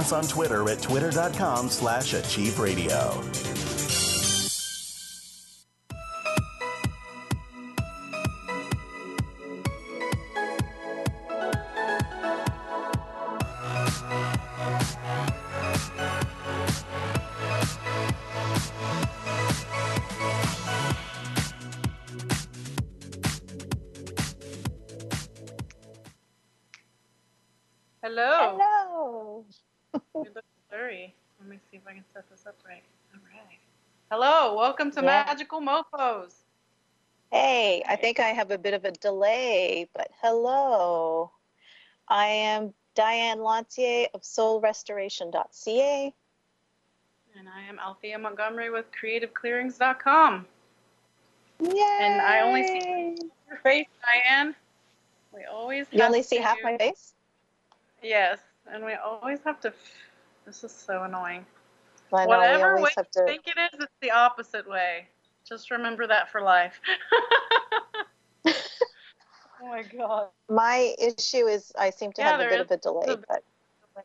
us on Twitter at twitter.com/achieveradio. Hello. Hello. You look blurry. Let me see if I can set this up right. All right. Hello. Welcome to Magical Mofos. Hey, I think I have a bit of a delay, but hello. I am Diane Lantier of soulrestoration.ca. And I am Althea Montgomery with creativeclearings.com. Yay! And I only see your face, Diane. We always have You only see half my face? Yes. And we always have to... This is so annoying. I know, Whatever we way have you to... think it is, it's the opposite way. Just remember that for life. Oh my God. My issue is I seem to have a bit of a delay, but... Oh,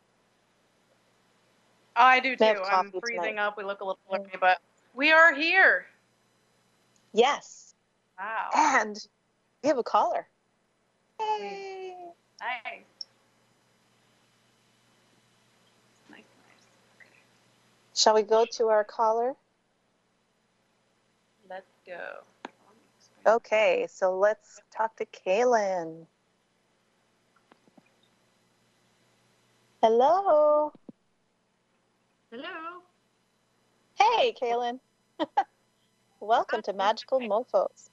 I do too. I'm freezing up. We look a little blurry, but we are here. Yes. Wow. And we have a caller. Yay. Nice. Nice. Okay. Shall we go to our caller? Let's go. Okay, so let's talk to Kaylin. Hello. Hello. Hey, Kaylin. Welcome to Magical Mofos.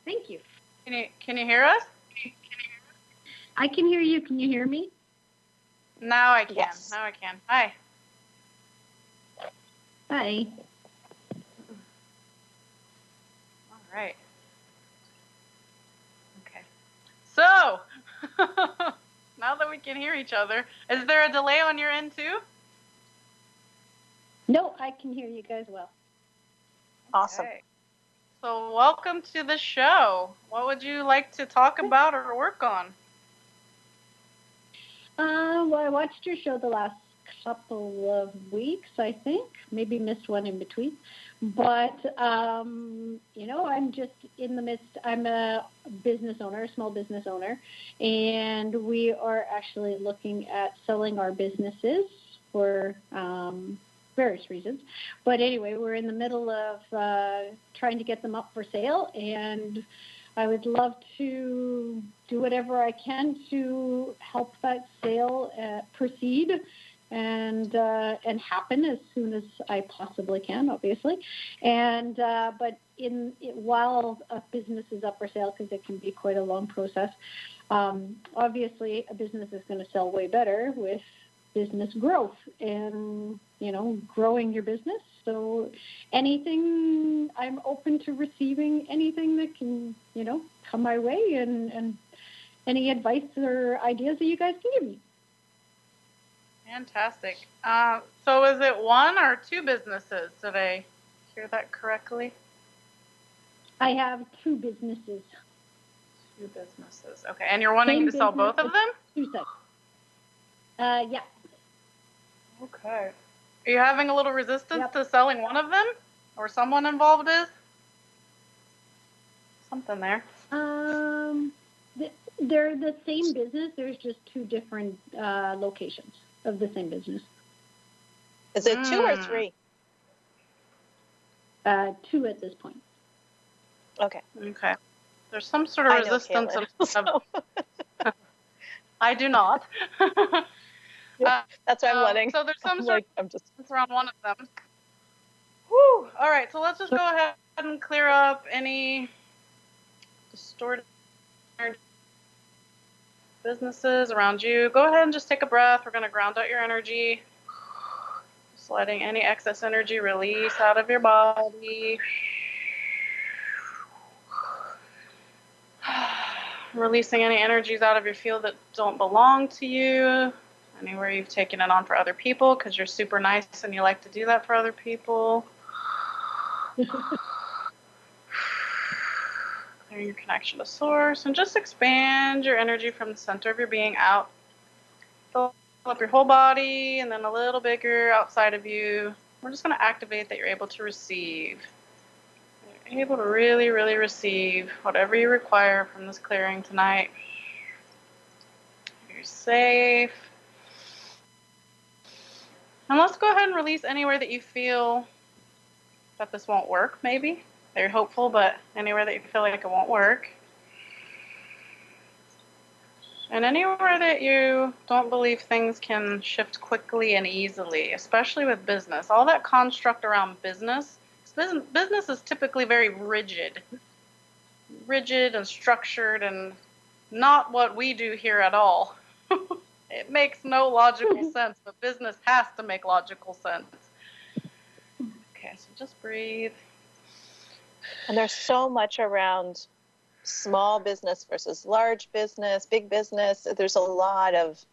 Thank you. Can you hear us? I can hear you. Can you hear me? Now I can. Yes. Now I can. Hi. Hi. All right. Okay. So, now that we can hear each other, is there a delay on your end too? No, I can hear you guys well. Awesome. Okay. So welcome to the show. What would you like to talk about or work on? Well, I watched your show the last couple of weeks, I think. Maybe missed one in between. But, I'm just in the midst. I'm a business owner, a small business owner, and we are actually looking at selling our businesses for various reasons. But anyway, we're in the middle of trying to get them up for sale, and I would love to do whatever I can to help that sale proceed and happen as soon as I possibly can, obviously. And but while a business is up for sale, because it can be quite a long process, obviously a business is going to sell way better with business growth and, growing your business. So anything, I'm open to receiving anything that can, come my way, and any advice or ideas that you guys can give me. Fantastic. So is it one or two businesses? Did I hear that correctly? I have two businesses. Two businesses. Okay. And you're wanting to sell both of them? Two sets. Yeah. Okay. Are you having a little resistance to selling one of them? Or someone involved is? Something there. They're the same business. There's just two different locations of the same business. Is it two or three? Two at this point. Okay. Okay. There's some sort of resistance. I do not. That's why I'm letting. So there's some sort of resistance around one of them. Whew. All right. So let's just go ahead and clear up any distorted businesses around you. Go ahead and just take a breath. We're going to ground out your energy. Just letting any excess energy release out of your body. Releasing any energies out of your field that don't belong to you. Anywhere you've taken it on for other people because you're super nice and you like to do that for other people. Clear your connection to source and just expand your energy from the center of your being out. up your whole body and then a little bigger outside of you. We're just going to activate that you're able to receive. You're able to really, really receive whatever you require from this clearing tonight. You're safe. And let's go ahead and release anywhere that you feel that this won't work, maybe. That you're hopeful, but anywhere that you feel like it won't work. And anywhere that you don't believe things can shift quickly and easily, especially with business. All that construct around business is typically very rigid and structured and not what we do here at all. It makes no logical sense, but business has to make logical sense. Okay, so just breathe. And there's so much around small business versus large business, big business. There's a lot of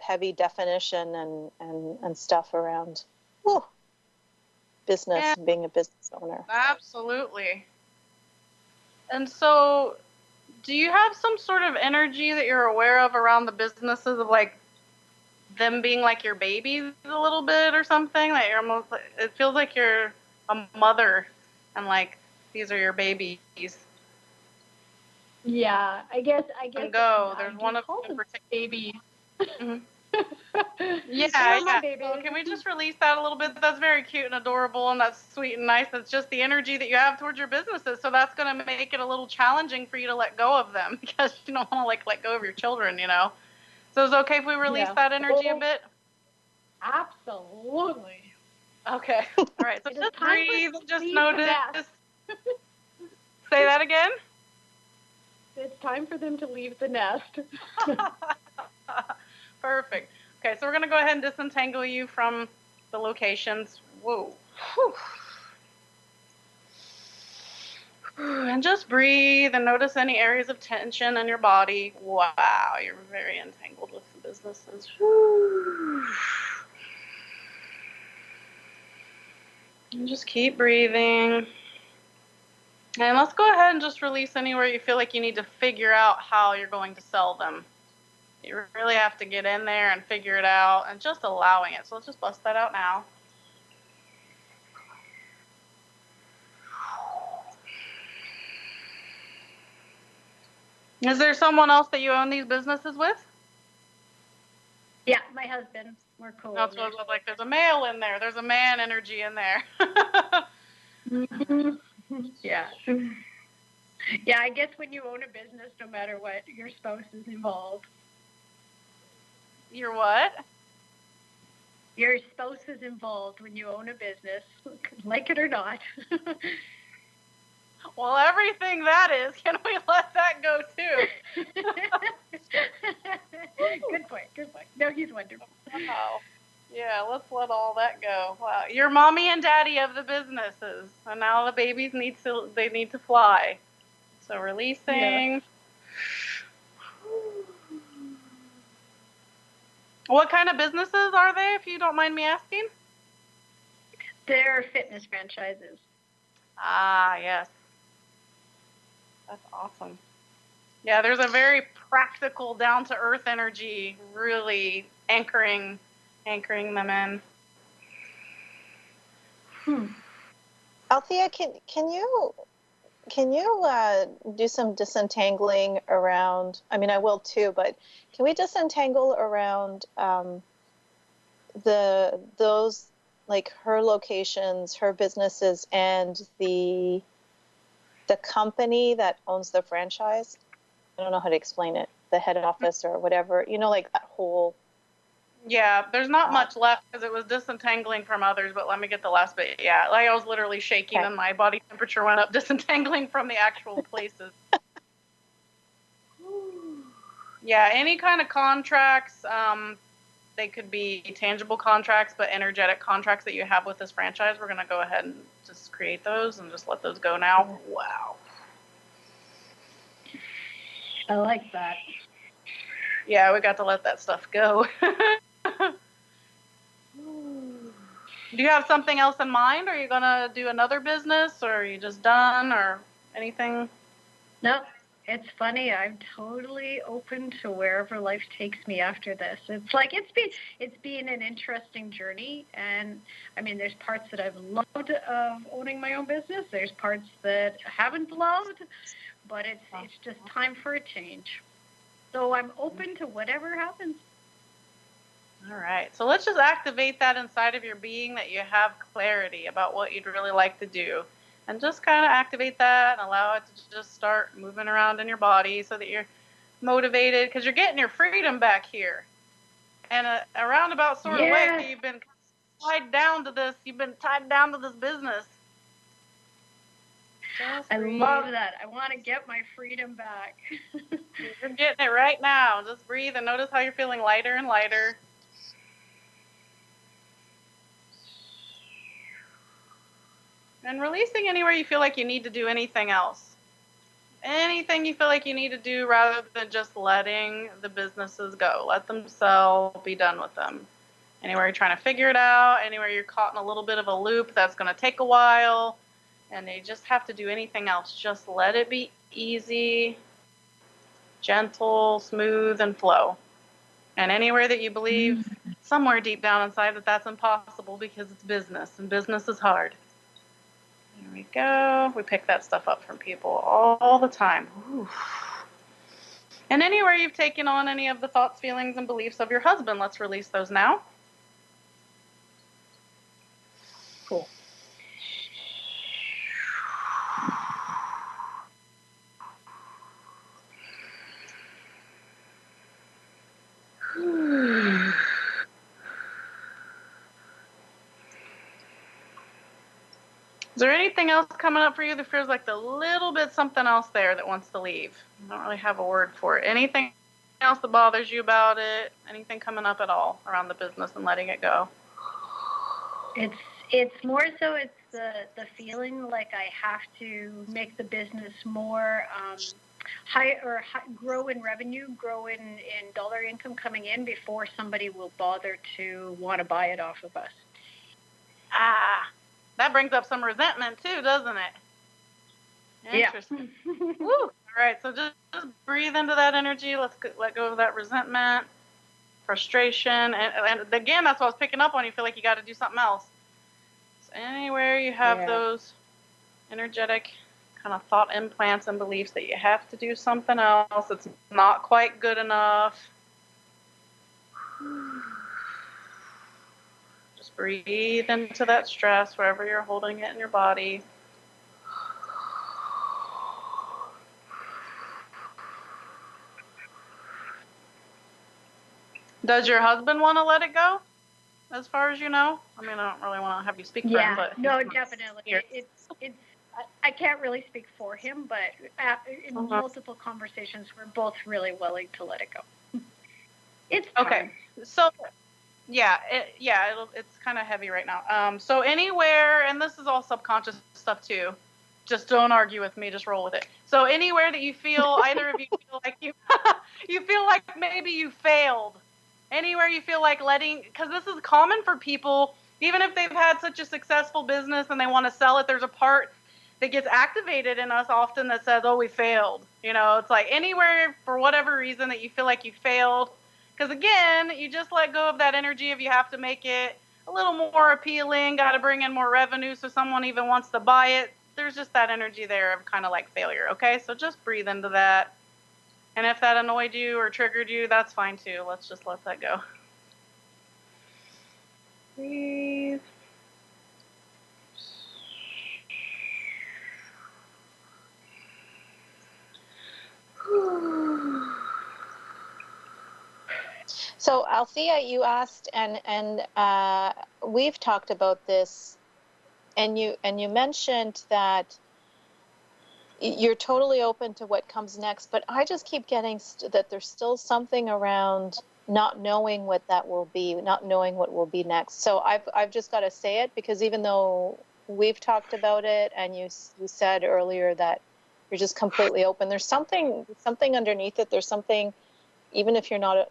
heavy definition and stuff around business, Yeah, being a business owner. Absolutely. And so, do you have some sort of energy that you're aware of around the businesses of like them being like your babies a little bit or something? That you're almost, it feels like you're a mother and like these are your babies. Yeah, I guess. And go. There's one of them in particular. Baby. Mm-hmm. Yeah, Yeah. baby. So can we just release that a little bit? That's very cute and adorable, and that's sweet and nice. That's just the energy that you have towards your businesses. So that's going to make it a little challenging for you to let go of them because you don't want to like let go of your children, you know. So is it okay if we release that energy a bit? Absolutely. Okay. All right. So just breathe. Just notice. Say that again. It's time for them to leave the nest. Perfect. Okay, so we're going to go ahead and disentangle you from the locations. Whoa. Whew. And just breathe and notice any areas of tension in your body. Wow, you're very entangled with the businesses. And just keep breathing. And let's go ahead and just release anywhere you feel like you need to figure out how you're going to sell them. You really have to get in there and figure it out and just allowing it. So let's just bust that out now. Is there someone else that you own these businesses with? Yeah, my husband. We're cool. That's what it was like. There's a male in there. There's a man energy in there. Yeah. Yeah, I guess when you own a business, no matter what, your spouse is involved. Your what? Your spouse is involved when you own a business, like it or not. Well, everything that is, can we let that go too? Good point. No, he's wonderful. Wow. Yeah, let's let all that go. Wow. You're mommy and daddy of the businesses. And now the babies need to fly. So releasing. Yeah. What kind of businesses are they, if you don't mind me asking? They're fitness franchises. Ah, yes. That's awesome. Yeah, there's a very practical, down-to-earth energy, really anchoring them in. Althea, can you do some disentangling around? I mean, I will too, but can we disentangle around those like her locations, her businesses, and the company that owns the franchise? I don't know how to explain it. The head office or whatever, you know, like that whole. Yeah, there's not much left because it was disentangling from others, but let me get the last bit. Yeah, like I was literally shaking and my body temperature went up disentangling from the actual places. Yeah, any kind of contracts, they could be tangible contracts, but energetic contracts that you have with this franchise, we're going to go ahead and just create those and just let those go now. Wow. I like that. Yeah, we got to let that stuff go. Do you have something else in mind? Are you going to do another business, or are you just done, or anything? No, It's funny. I'm totally open to wherever life takes me after this. It's like it's been an interesting journey, and I mean, there's parts that I've loved of owning my own business. There's parts that I haven't loved, but it's just time for a change. So I'm open to whatever happens. All right. So let's just activate that inside of your being, that you have clarity about what you'd really like to do. And just kind of activate that and allow it to just start moving around in your body so that you're motivated, because you're getting your freedom back here. And a roundabout sort of way, you've been tied down to this. You've been tied down to this business. I love that. I want to get my freedom back. You're getting it right now. Just breathe and notice how you're feeling lighter and lighter. And releasing anywhere you feel like you need to do anything else. Anything you feel like you need to do, rather than just letting the businesses go. Let them sell, be done with them. Anywhere you're trying to figure it out, anywhere you're caught in a little bit of a loop that's going to take a while, and you just have to do anything else. Just let it be easy, gentle, smooth, and flow. And anywhere that you believe, somewhere deep down inside, that that's impossible because it's business, and business is hard. There we go. We pick that stuff up from people all the time. Ooh. And anywhere you've taken on any of the thoughts, feelings, and beliefs of your husband, let's release those now. Cool. Is there anything else coming up for you that feels like a little bit something else there that wants to leave? I don't really have a word for it. Anything else that bothers you about it? Anything coming up at all around the business and letting it go? It's more so it's the feeling like I have to make the business more grow in revenue, grow in dollar income coming in before somebody will bother to want to buy it off of us. That brings up some resentment too, doesn't it? Interesting. Yeah. Woo. All right, so just breathe into that energy. Let's let go of that resentment, frustration, and again, that's what I was picking up on. You feel like you got to do something else. So anywhere you have those energetic kind of thought implants and beliefs that you have to do something else, it's not quite good enough. Just breathe into that stress wherever you're holding it in your body. Does your husband want to let it go, as far as you know? I mean, I don't really want to have you speak for him, but... No, definitely. It's I can't really speak for him, but in multiple conversations, we're both really willing to let it go. It's time. Okay. So... it's kind of heavy right now. So anywhere, and this is all subconscious stuff too, just don't argue with me, just roll with it. So anywhere that you feel, either of you feel like you feel like maybe you failed, anywhere you feel like because this is common for people, even if they've had such a successful business and they want to sell it, there's a part that gets activated in us often that says, oh, we failed. It's like anywhere for whatever reason that you feel like you failed. Because again, you just let go of that energy of you have to make it a little more appealing, got to bring in more revenue so someone even wants to buy it. There's just that energy there of kind of like failure, okay? So just breathe into that. And if that annoyed you or triggered you, that's fine too. Let's just let that go. Breathe. So, Althea, you asked, and we've talked about this, and you mentioned that you're totally open to what comes next, but I just keep getting that there's still something around not knowing what that will be, not knowing what will be next. So I've just got to say it, because even though we've talked about it, and you said earlier that you're just completely open, there's something underneath it. There's something. Even if you're not,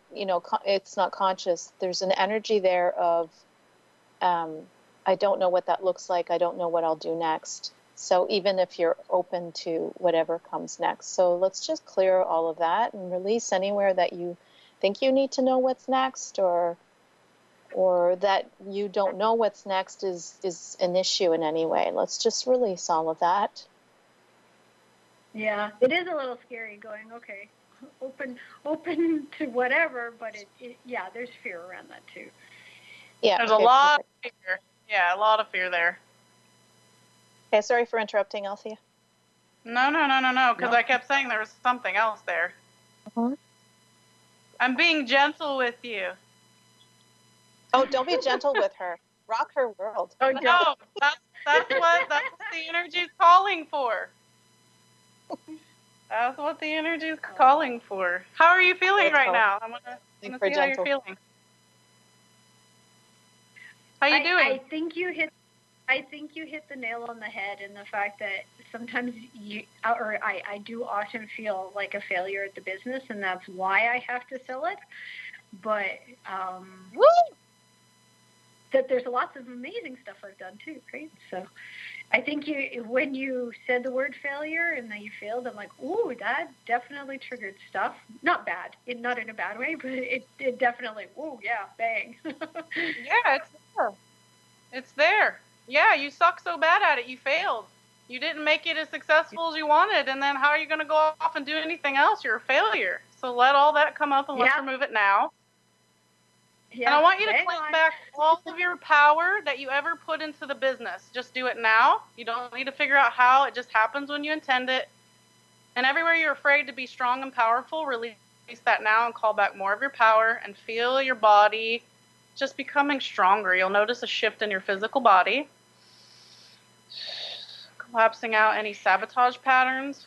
it's not conscious, there's an energy there of, I don't know what that looks like. I don't know what I'll do next. So even if you're open to whatever comes next. So let's just clear all of that and release anywhere that you think you need to know what's next, or that you don't know what's next is an issue in any way. Let's just release all of that. Yeah, it is a little scary going, okay, open to whatever, but yeah, there's fear around that too. Yeah. There's a lot of fear. Yeah, a lot of fear there. Okay, sorry for interrupting, Althea. No, because I kept saying there was something else there. Uh-huh. I'm being gentle with you. Oh, don't be gentle with her. Rock her world. Oh, no, that's what the energy is calling for. That's what the energy is calling for. How are you feeling right now? I'm gonna see how you're feeling. How you doing? I think you hit the nail on the head in the fact that sometimes I do often feel like a failure at the business, and that's why I have to sell it. But that there's lots of amazing stuff I've done too, right? So I think when you said the word failure and that you failed, I'm like, ooh, that definitely triggered stuff. Not bad, not in a bad way, but it definitely, ooh, yeah, bang. Yeah, it's there. It's there. Yeah, you suck so bad at it, you failed. You didn't make it as successful as you wanted, and then how are you going to go off and do anything else? You're a failure. So let all that come up and let's remove it now. Yeah, and I want you to claim back all of your power that you ever put into the business. Just do it now. You don't need to figure out how. It just happens when you intend it. And everywhere you're afraid to be strong and powerful, release that now and call back more of your power and feel your body just becoming stronger. You'll notice a shift in your physical body. Collapsing out any sabotage patterns.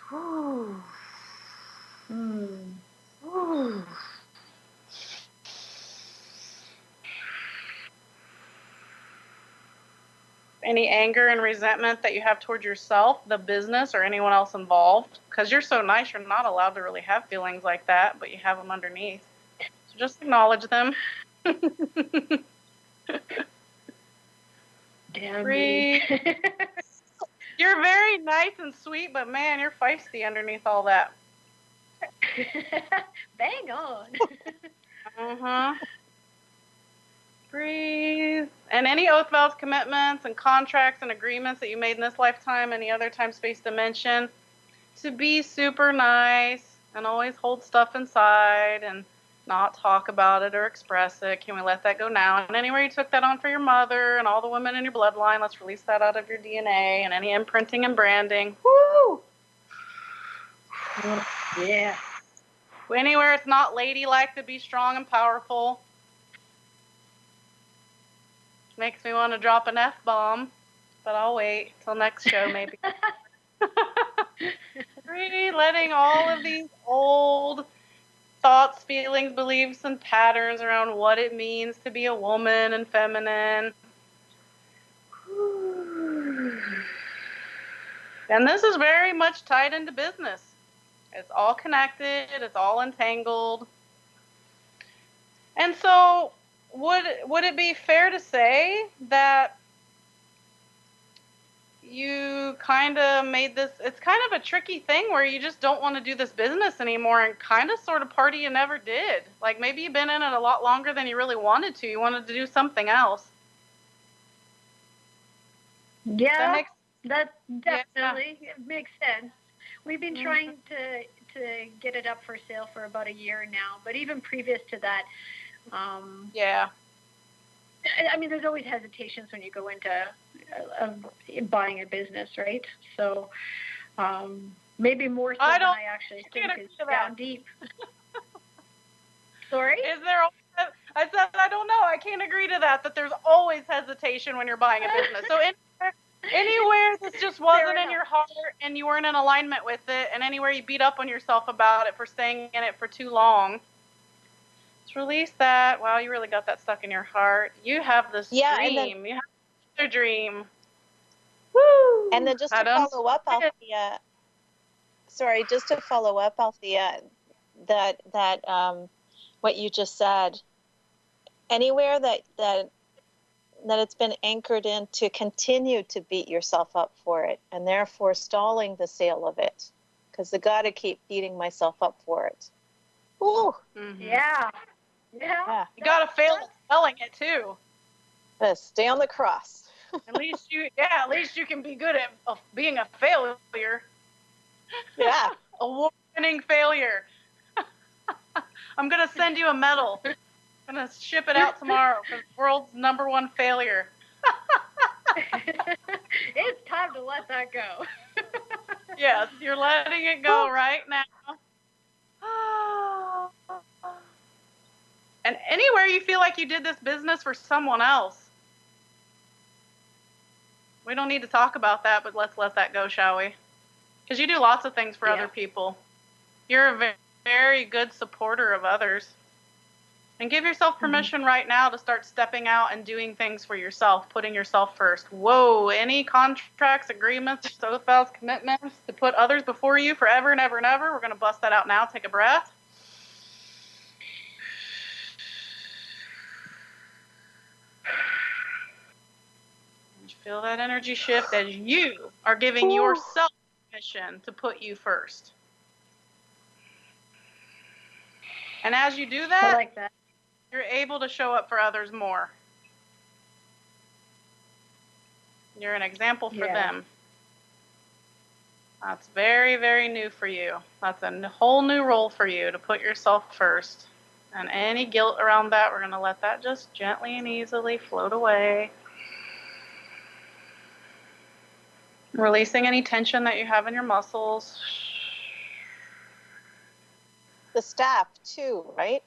Any anger and resentment that you have towards yourself, the business, or anyone else involved. Because you're so nice, you're not allowed to really have feelings like that, but you have them underneath. So just acknowledge them. Damn. Breathe. You're very nice and sweet, but man, you're feisty underneath all that. Bang on. Uh-huh. Breathe. And any oath, vows, commitments, and contracts and agreements that you made in this lifetime, any other time, space, dimension, to be super nice and always hold stuff inside and not talk about it or express it. Can we let that go now? And anywhere you took that on for your mother and all the women in your bloodline, let's release that out of your DNA and any imprinting and branding. Woo! Yeah. Anywhere it's not ladylike to be strong and powerful. Makes me want to drop an F-bomb, but I'll wait till next show maybe. Really letting all of these old thoughts, feelings, beliefs, and patterns around what it means to be a woman and feminine. And this is very much tied into business. It's all connected. It's all entangled. And so would it be fair to say that you kind of made this, it's kind of a tricky thing where you just don't want to do this business anymore and kind of sort of party you never did. Like maybe you've been in it a lot longer than you really wanted to. You wanted to do something else. Yeah, that definitely makes sense. We've been trying to get it up for sale for about a year now, but even previous to that, I mean, there's always hesitations when you go into buying a business, right? So maybe more so than I actually think is down deep. Sorry? Is there? I said I don't know. I can't agree to that. That there's always hesitation when you're buying a business. So anywhere this just wasn't in your heart and you weren't in alignment with it, and anywhere you beat up on yourself about it for staying in it for too long. Release that. Wow, you really got that stuck in your heart. You have this dream. You have another dream. Woo! And then just to follow up, Althea. Sorry, just to follow up, Althea, that what you just said. Anywhere that that it's been anchored in to continue to beat yourself up for it, and therefore stalling the sale of it, because I got to keep beating myself up for it. Ooh. Mm-hmm. Yeah. You got to fail at selling it too. Stay on the cross. At least you can be good at being a failure. Yeah. Award-winning failure. I'm gonna send you a medal. I'm gonna ship it out tomorrow for the world's #1 failure. It's time to let that go. Yes, you're letting it go right now. And anywhere you feel like you did this business for someone else. We don't need to talk about that, but let's let that go, shall we? Because you do lots of things for other people. You're a very, very good supporter of others. And give yourself permission right now to start stepping out and doing things for yourself, putting yourself first. Whoa, any contracts, agreements, oath vows, commitments to put others before you forever and ever and ever, we're going to bust that out now. Take a breath. Feel that energy shift as you are giving yourself permission to put you first. And as you do that, I like that, you're able to show up for others more. You're an example for them. That's very, very new for you. That's a whole new role for you, to put yourself first. And any guilt around that, we're going to let that just gently and easily float away. Releasing any tension that you have in your muscles. The staff too, right?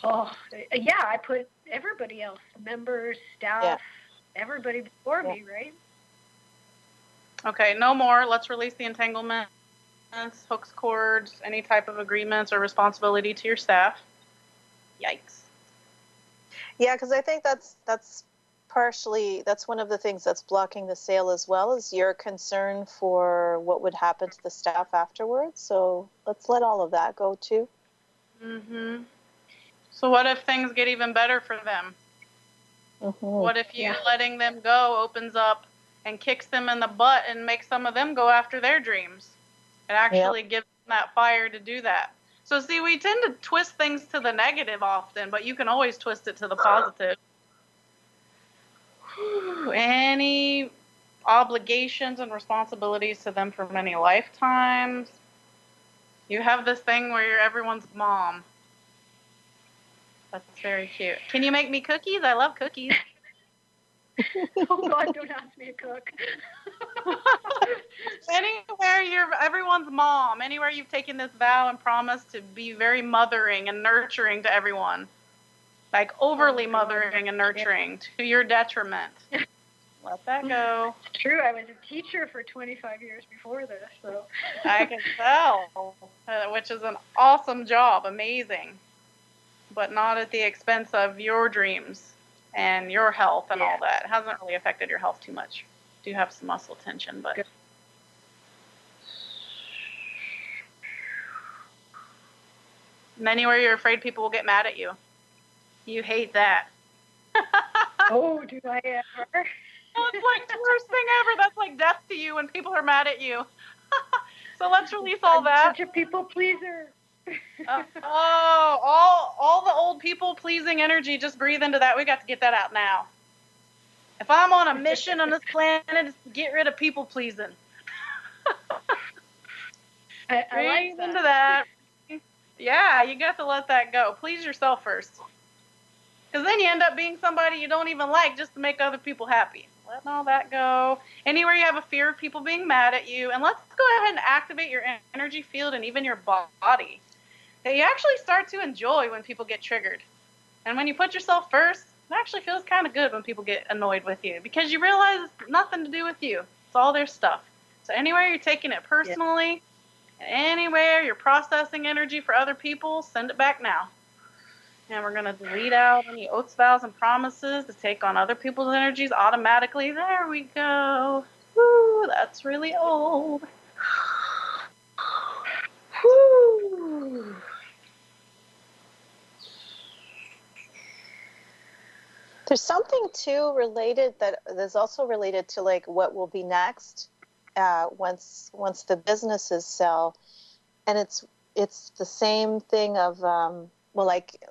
Oh, yeah, I put everybody else, members, staff, everybody before me, right? Okay, no more. Let's release the entanglements, hooks, cords, any type of agreements or responsibility to your staff. Yikes. Yeah, because I think that's partially, that's one of the things that's blocking the sale as well, is your concern for what would happen to the staff afterwards. So let's let all of that go too. Mm-hmm. So what if things get even better for them? Mm-hmm. What if you letting them go opens up and kicks them in the butt and makes some of them go after their dreams? It actually gives them that fire to do that. So see, we tend to twist things to the negative often, but you can always twist it to the positive. Any obligations and responsibilities to them for many lifetimes. You have this thing where you're everyone's mom. That's very cute. Can you make me cookies? I love cookies. Oh, God, don't ask me to cook. Anywhere you're everyone's mom, anywhere you've taken this vow and promise to be very mothering and nurturing to everyone, like overly mothering and nurturing to your detriment. Let that go. It's true. I was a teacher for 25 years before this, so. I can tell, which is an awesome job, amazing, but not at the expense of your dreams and your health and all that. It hasn't really affected your health too much. Do have some muscle tension, but. Good. And anywhere you're afraid people will get mad at you. You hate that. Oh, do I ever? That's like the worst thing ever. That's like death to you when people are mad at you. So let's release all that. Such a people pleaser. All the old people pleasing energy, just breathe into that. We got to get that out now. If I'm on a mission on this planet, it's to get rid of people pleasing. I breathe like into that. Yeah, you got to let that go. Please yourself first. Because then you end up being somebody you don't even like just to make other people happy. Letting all that go. Anywhere you have a fear of people being mad at you. And let's go ahead and activate your energy field and even your body. That you actually start to enjoy when people get triggered. And when you put yourself first, it actually feels kind of good when people get annoyed with you. Because you realize it's nothing to do with you. It's all their stuff. So anywhere you're taking it personally, and anywhere you're processing energy for other people, send it back now. And we're going to delete out any oaths, vows, and promises to take on other people's energies automatically. There we go. Woo, that's really old. Woo. There's something too related that is also related to like what will be next once the businesses sell, and it's the same thing of well, like,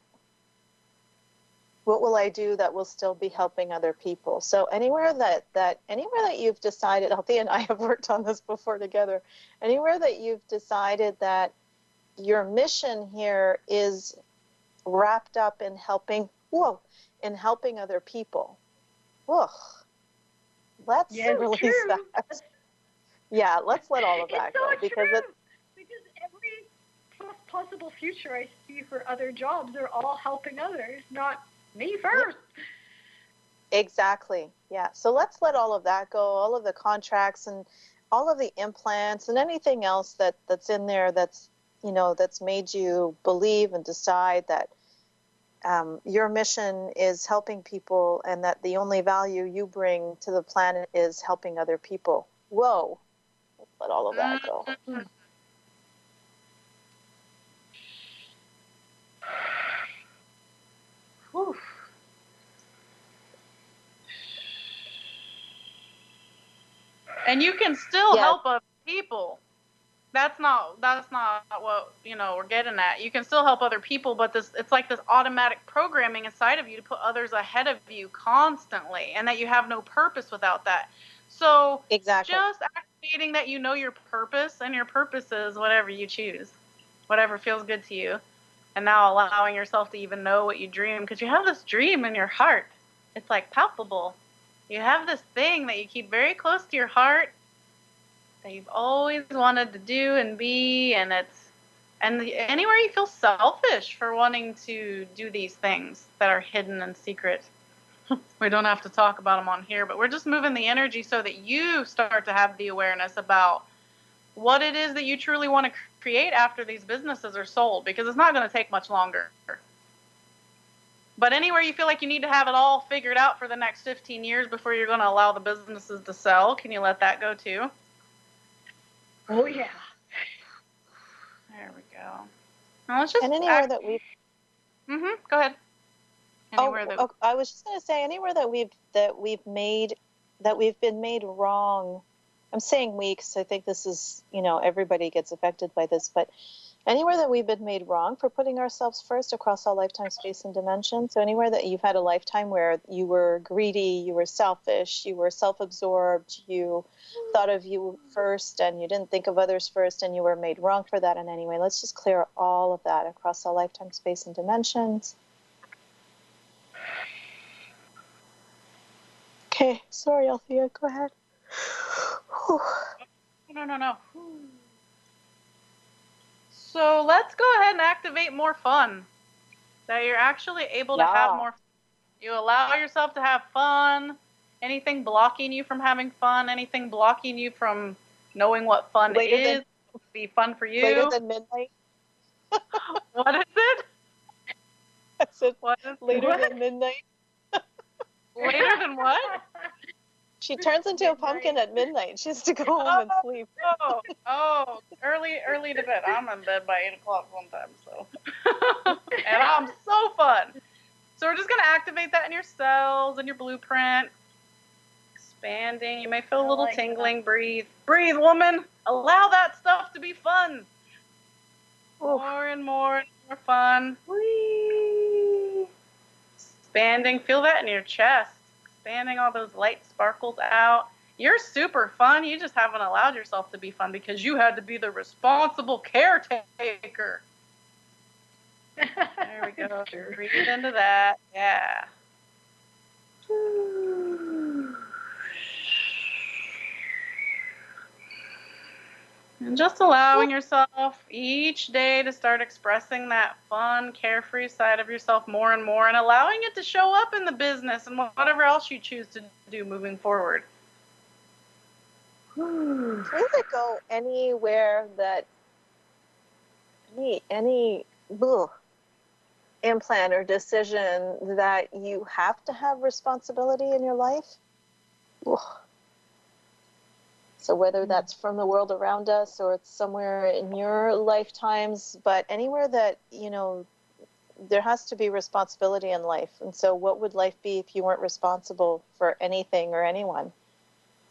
what will I do that will still be helping other people? So anywhere that you've decided, Althea and I have worked on this before together, anywhere that you've decided that your mission here is wrapped up in helping other people. Ugh. Let's release true. that. Yeah, let's let all of that go, because because every possible future I see for other jobs are all helping others, not me first. Exactly. Yeah. So let's let all of that go, all of the contracts and all of the implants and anything else that's in there that's made you believe and decide that your mission is helping people and that the only value you bring to the planet is helping other people. Whoa. Let's let all of that go. Whew. And you can still help other people. That's not what we're getting at. You can still help other people, but it's like this automatic programming inside of you to put others ahead of you constantly, and that you have no purpose without that. So exactly, just activating that your purpose, and your purpose is whatever you choose, whatever feels good to you, and now allowing yourself to even know what you dream, because you have this dream in your heart. It's like palpable. You have this thing that you keep very close to your heart that you've always wanted to do and be, and anywhere you feel selfish for wanting to do these things that are hidden and secret. We don't have to talk about them on here, but we're just moving the energy so that you start to have the awareness about what it is that you truly want to create after these businesses are sold, because it's not going to take much longer. But anywhere you feel like you need to have it all figured out for the next 15 years before you're going to allow the businesses to sell, can you let that go too? Oh, yeah. There we go. Now let's just anywhere that we've... Go ahead. I was just going to say, anywhere that we've been made wrong. I'm saying we, because I think this is, everybody gets affected by this, but anywhere that we've been made wrong for putting ourselves first across all lifetime, space, and dimension. So anywhere that you've had a lifetime where you were greedy, you were selfish, you were self-absorbed, you thought of you first and you didn't think of others first, and you were made wrong for that in any way. Let's just clear all of that across all lifetime, space, and dimensions. Okay, sorry, Althea, go ahead. No. So let's go ahead and activate more fun. That you're actually able to have more fun. You allow yourself to have fun. Anything blocking you from having fun, anything blocking you from knowing what fun is, be fun for you. Later than midnight? What is it? I said later than midnight. Later than what? She turns into a pumpkin at midnight. She has to go home and sleep. Early to bed. I'm in bed by 8 o'clock sometimes, so. And I'm so fun. So we're just going to activate that in your cells and your blueprint. Expanding. You may feel a little tingling. Breathe. Breathe, woman. Allow that stuff to be fun. More and more fun. Whee. Expanding. Feel that in your chest. Expanding all those light sparkles out. You're super fun. You just haven't allowed yourself to be fun because you had to be the responsible caretaker. There we go. Breathe into that. Yeah. And just allowing yourself each day to start expressing that fun, carefree side of yourself more and more, and allowing it to show up in the business and whatever else you choose to do moving forward. Will it go anywhere that any implant or decision that you have to have responsibility in your life? So whether that's from the world around us or it's somewhere in your lifetimes, but anywhere that, there has to be responsibility in life. And so what would life be if you weren't responsible for anything or anyone?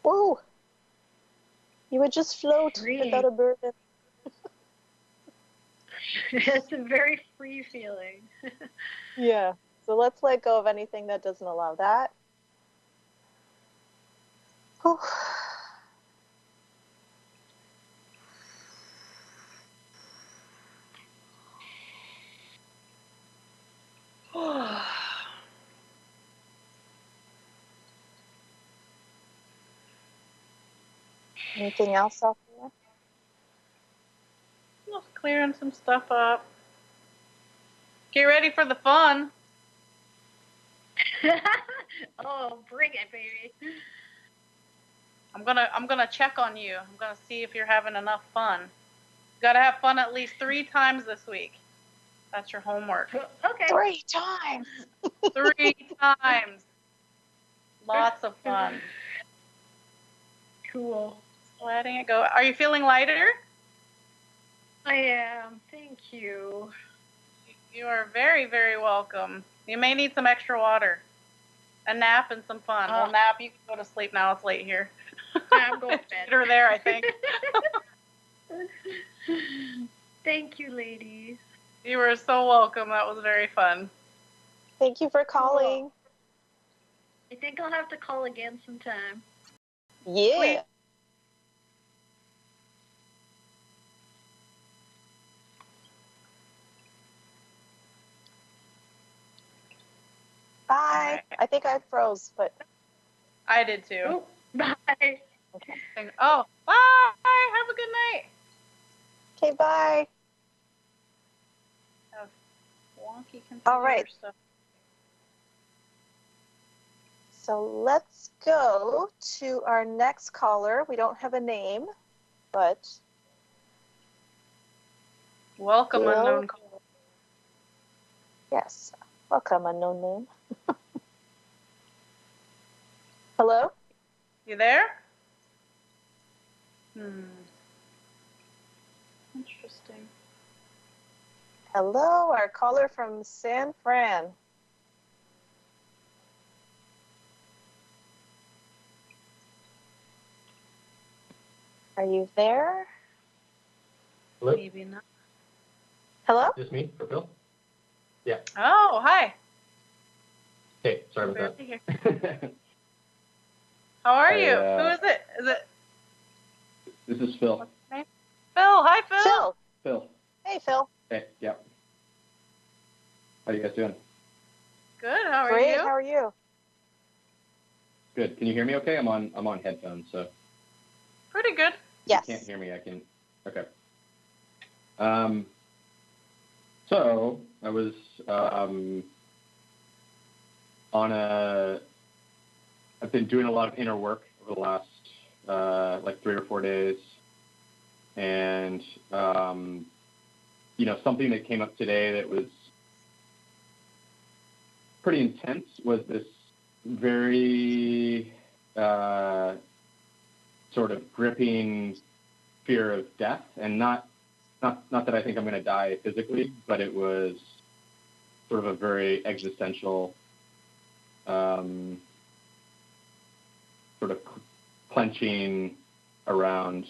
Whoa! You would just float without a burden. It's a very free feeling. Yeah. So let's let go of anything that doesn't allow that. Whew. Anything else out there? Just clearing some stuff up. Get ready for the fun. Oh, bring it, baby. I'm gonna check on you. I'm gonna see if you're having enough fun. You gotta have fun at least 3 times this week. That's your homework. Okay. 3 times. 3 times. Lots of fun. Cool. Letting it go. Are you feeling lighter? I am. Thank you. You are very, very welcome. You may need some extra water. A nap and some fun. Well, nap, you can go to sleep now. It's late here. I'm going to bed. Better there, I think. Thank you, ladies. You were so welcome. That was very fun. Thank you for calling. Cool. I think I'll have to call again sometime. Yeah. Please. Bye. Right. I think I froze, but I did too. Oh, bye. okay. Oh, bye. Have a good night. Okay, bye. Have wonky computer All right. stuff. So let's go to our next caller. We don't have a name, but Welcome, unknown caller. Yes. Welcome, unknown name. Hello? You there? Interesting. Hello, our caller from San Fran. Are you there? Hello? Maybe not. Hello? Is this me for Phil? Yeah. Oh, hi. Hey, sorry about Barely here. that. How are you? Who is it? Is it This is Phil. what's his name? Phil. Hi, Phil. Phil. Phil. Hey, Phil. Hey, yeah. How you guys doing? Good. How are Great. you? How are you? Good. Can you hear me okay? I'm on headphones, so Pretty good. Yes. if you can't hear me, I can. Okay. So I was I've been doing a lot of inner work over the last like 3 or 4 days, and something that came up today that was pretty intense was this very sort of gripping fear of death, and not that I think I'm going to die physically, but it was sort of a very existential sort of clenching around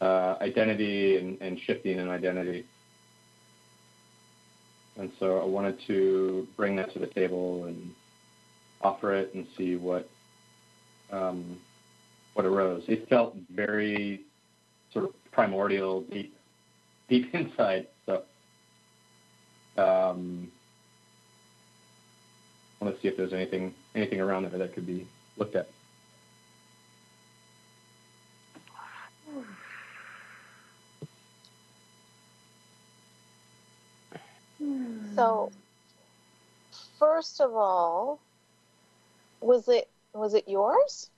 identity and shifting in identity. And so I wanted to bring that to the table and offer it and see what arose. It felt very sort of primordial, deep inside. So I want to see if there's anything around there that could be looked at. So, first of all, was it yours?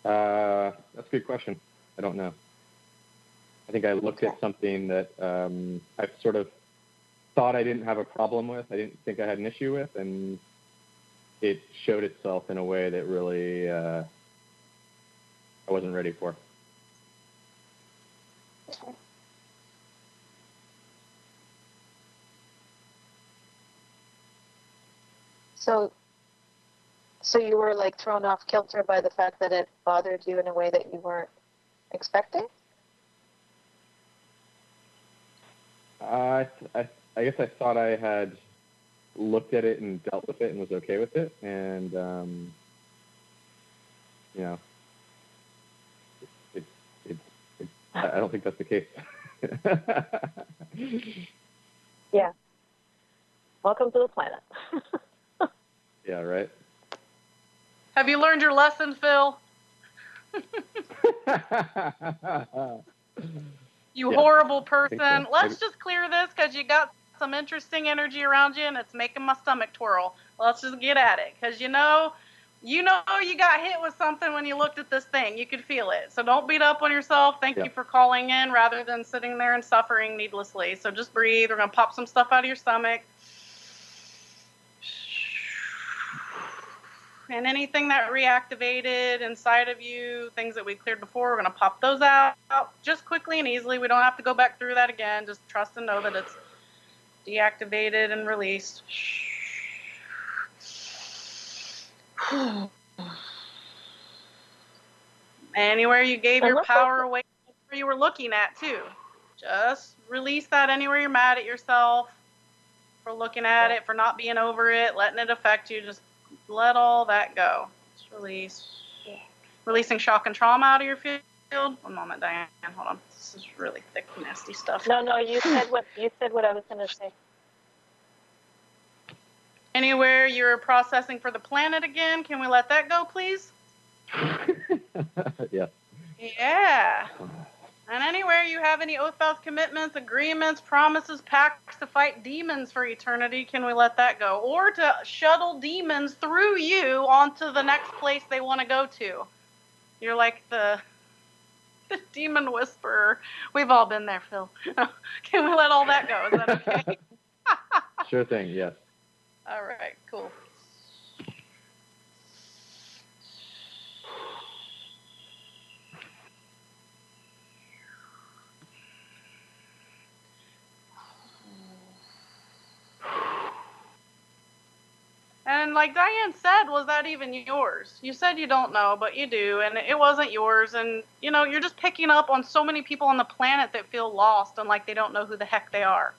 That's a good question. I don't know. I think I looked at something that I sort of thought I didn't have a problem with. I didn't think I had an issue with, and it showed itself in a way that really I wasn't ready for. So you were like thrown off kilter by the fact that it bothered you in a way that you weren't expecting? I guess I thought I had looked at it and dealt with it and was okay with it, and you know, I don't think that's the case. Yeah. Welcome to the planet. Yeah, right. Have you learned your lesson, Phil? You horrible person. So. Let's just clear this because you got some interesting energy around you and it's making my stomach twirl. Let's just get at it because you know you got hit with something when you looked at this thing. You could feel it. So don't beat up on yourself. Thank you for calling in rather than sitting there and suffering needlessly. So just breathe. We're going to pop some stuff out of your stomach. And anything that reactivated inside of you, things that we cleared before, we're going to pop those out just quickly and easily. We don't have to go back through that again. Just trust and know that it's deactivated and released. Anywhere you gave your power away, where you were looking at too. Just release that anywhere you're mad at yourself for looking at it, for not being over it, letting it affect you. Just let all that go. Just release. Releasing shock and trauma out of your field. One moment, Diane. Hold on. This is really thick, nasty stuff. No, you said what I was going to say. Anywhere you're processing for the planet again, can we let that go, please? Yeah. Yeah. And anywhere you have any oath vows, commitments, agreements, promises, pacts to fight demons for eternity, can we let that go? Or to shuttle demons through you onto the next place they want to go to. You're like the demon whisperer. We've all been there, Phil. Can we let all that go? Is that okay? Sure thing, yes. All right, cool. And like Diane said, was that even yours? You said you don't know, but you do, and it wasn't yours. And, you know, you're just picking up on so many people on the planet that feel lost and like they don't know who the heck they are.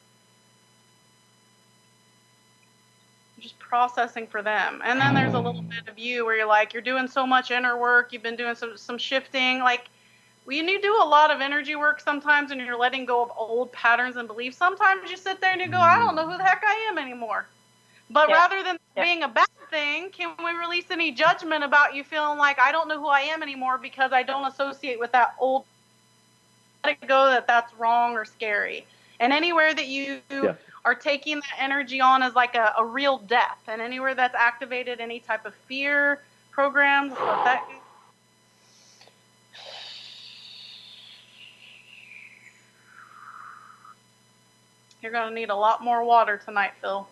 You're just processing for them. And then there's a little bit of you where you're like, you're doing so much inner work, you've been doing some shifting. Like, when you do a lot of energy work sometimes and you're letting go of old patterns and beliefs, sometimes you sit there and you go, I don't know who the heck I am anymore. But rather than being a bad thing, can we release any judgment about you feeling like I don't know who I am anymore because I don't associate with that old, let it go that's wrong or scary. And anywhere that you are taking that energy on as like a real death, and anywhere that's activated any type of fear programs, let that go. You're going to need a lot more water tonight, Phil.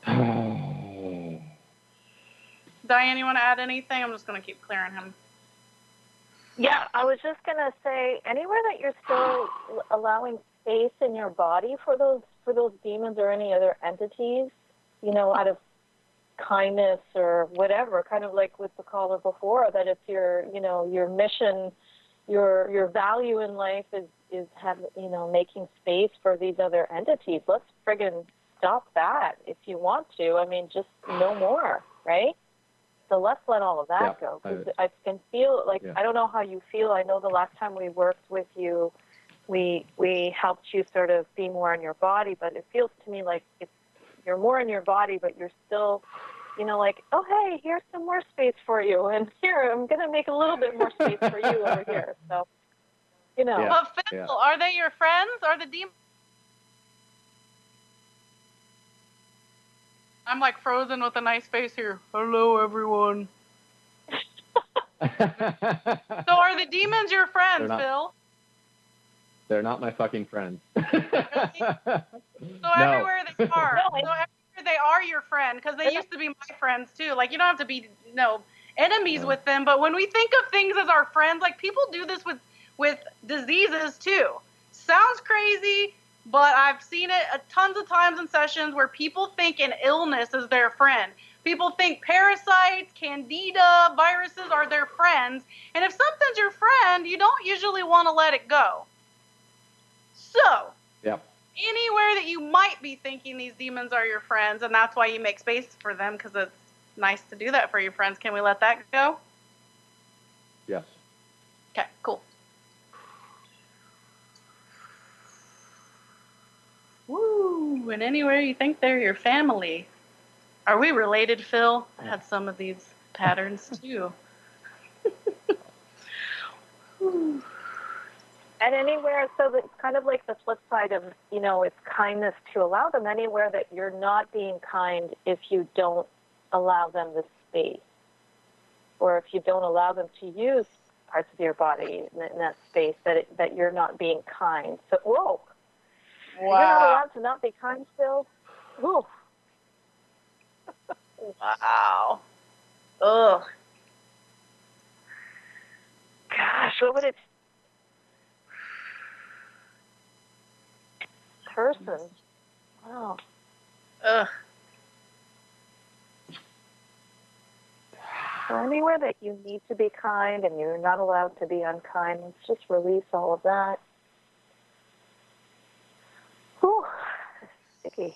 Diane, you want to add anything? I'm just going to keep clearing him. Yeah, I was just going to say, anywhere that you're still allowing space in your body for those demons or any other entities, you know, out of kindness or whatever, kind of like with the caller before, that if your mission, your value in life is making space for these other entities. Let's friggin' stop that if you want to. I mean, just no more, right? So let's let all of that go. Because I can feel like, I don't know how you feel. I know the last time we worked with you, we helped you sort of be more in your body, but it feels to me like you're more in your body, but you're still, like, oh, hey, here's some more space for you. And here, I'm going to make a little bit more space for you over here. So, But Phil, are they your friends? Are the demons? I'm like frozen with a nice face here. Hello, everyone. So are the demons your friends, Phil? They're not my fucking friends. So everywhere they are. So everywhere they are your friend, because they used to be my friends too. Like, you don't have to be enemies with them, but when we think of things as our friends, like people do this with diseases too. Sounds crazy, but I've seen it tons of times in sessions where people think an illness is their friend. People think parasites, candida, viruses are their friends. And if something's your friend, you don't usually want to let it go. So, anywhere that you might be thinking these demons are your friends, and that's why you make space for them, because it's nice to do that for your friends. Can we let that go? Yes. Okay, cool. Woo! And anywhere you think they're your family. Are we related, Phil? I had some of these patterns too. And anywhere, so that it's kind of like the flip side of, it's kindness to allow them. Anywhere that you're not being kind if you don't allow them the space, or if you don't allow them to use parts of your body in that space, that you're not being kind. So, whoa. Wow. You're not allowed to not be kind still? Ooh. Wow. Ugh. Gosh, what would it... Person. Wow. Ugh. So anywhere that you need to be kind and you're not allowed to be unkind, let's just release all of that. Whew. Sticky.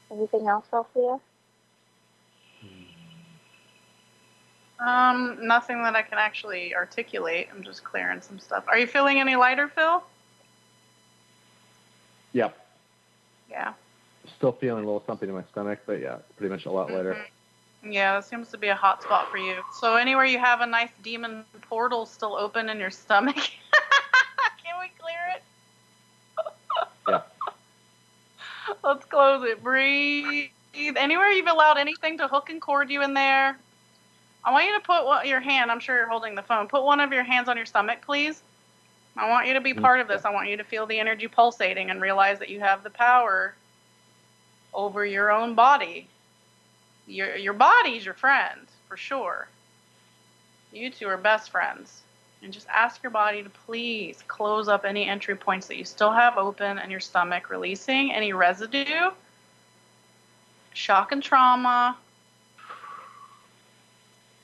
Anything else, Althea? Nothing that I can actually articulate. I'm just clearing some stuff. Are you feeling any lighter, Phil? Yep. Yeah. Still feeling a little something in my stomach, but yeah, pretty much a lot lighter. Yeah, that seems to be a hot spot for you. So anywhere you have a nice demon portal still open in your stomach, can we clear it? Yeah. Let's close it. Breathe. Anywhere you've allowed anything to hook and cord you in there, I want you to put your hand, I'm sure you're holding the phone, put one of your hands on your stomach, please. I want you to be part of this. I want you to feel the energy pulsating and realize that you have the power over your own body. Your body's your friend, for sure. You two are best friends. And just ask your body to please close up any entry points that you still have open in your stomach, releasing any residue, shock and trauma,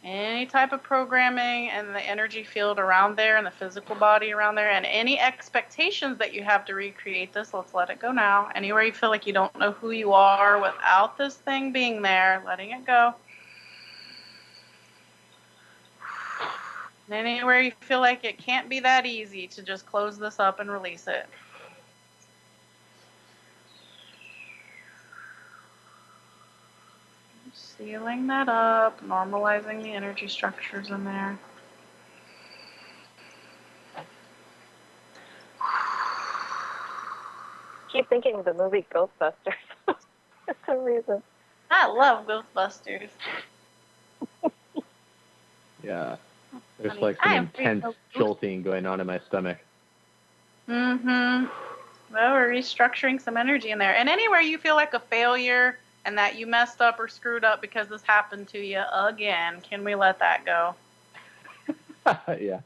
any type of programming and the energy field around there and the physical body around there, and any expectations that you have to recreate this, let's let it go now. Anywhere you feel like you don't know who you are without this thing being there, letting it go. And anywhere you feel like it can't be that easy to just close this up and release it. Sealing that up, normalizing the energy structures in there. Keep thinking of the movie Ghostbusters for some reason. I love Ghostbusters. Yeah. There's like some intense jolting going on in my stomach. Mm-hmm. Well, we're restructuring some energy in there. And anywhere you feel like a failure and that you messed up or screwed up because this happened to you again, can we let that go? Yeah.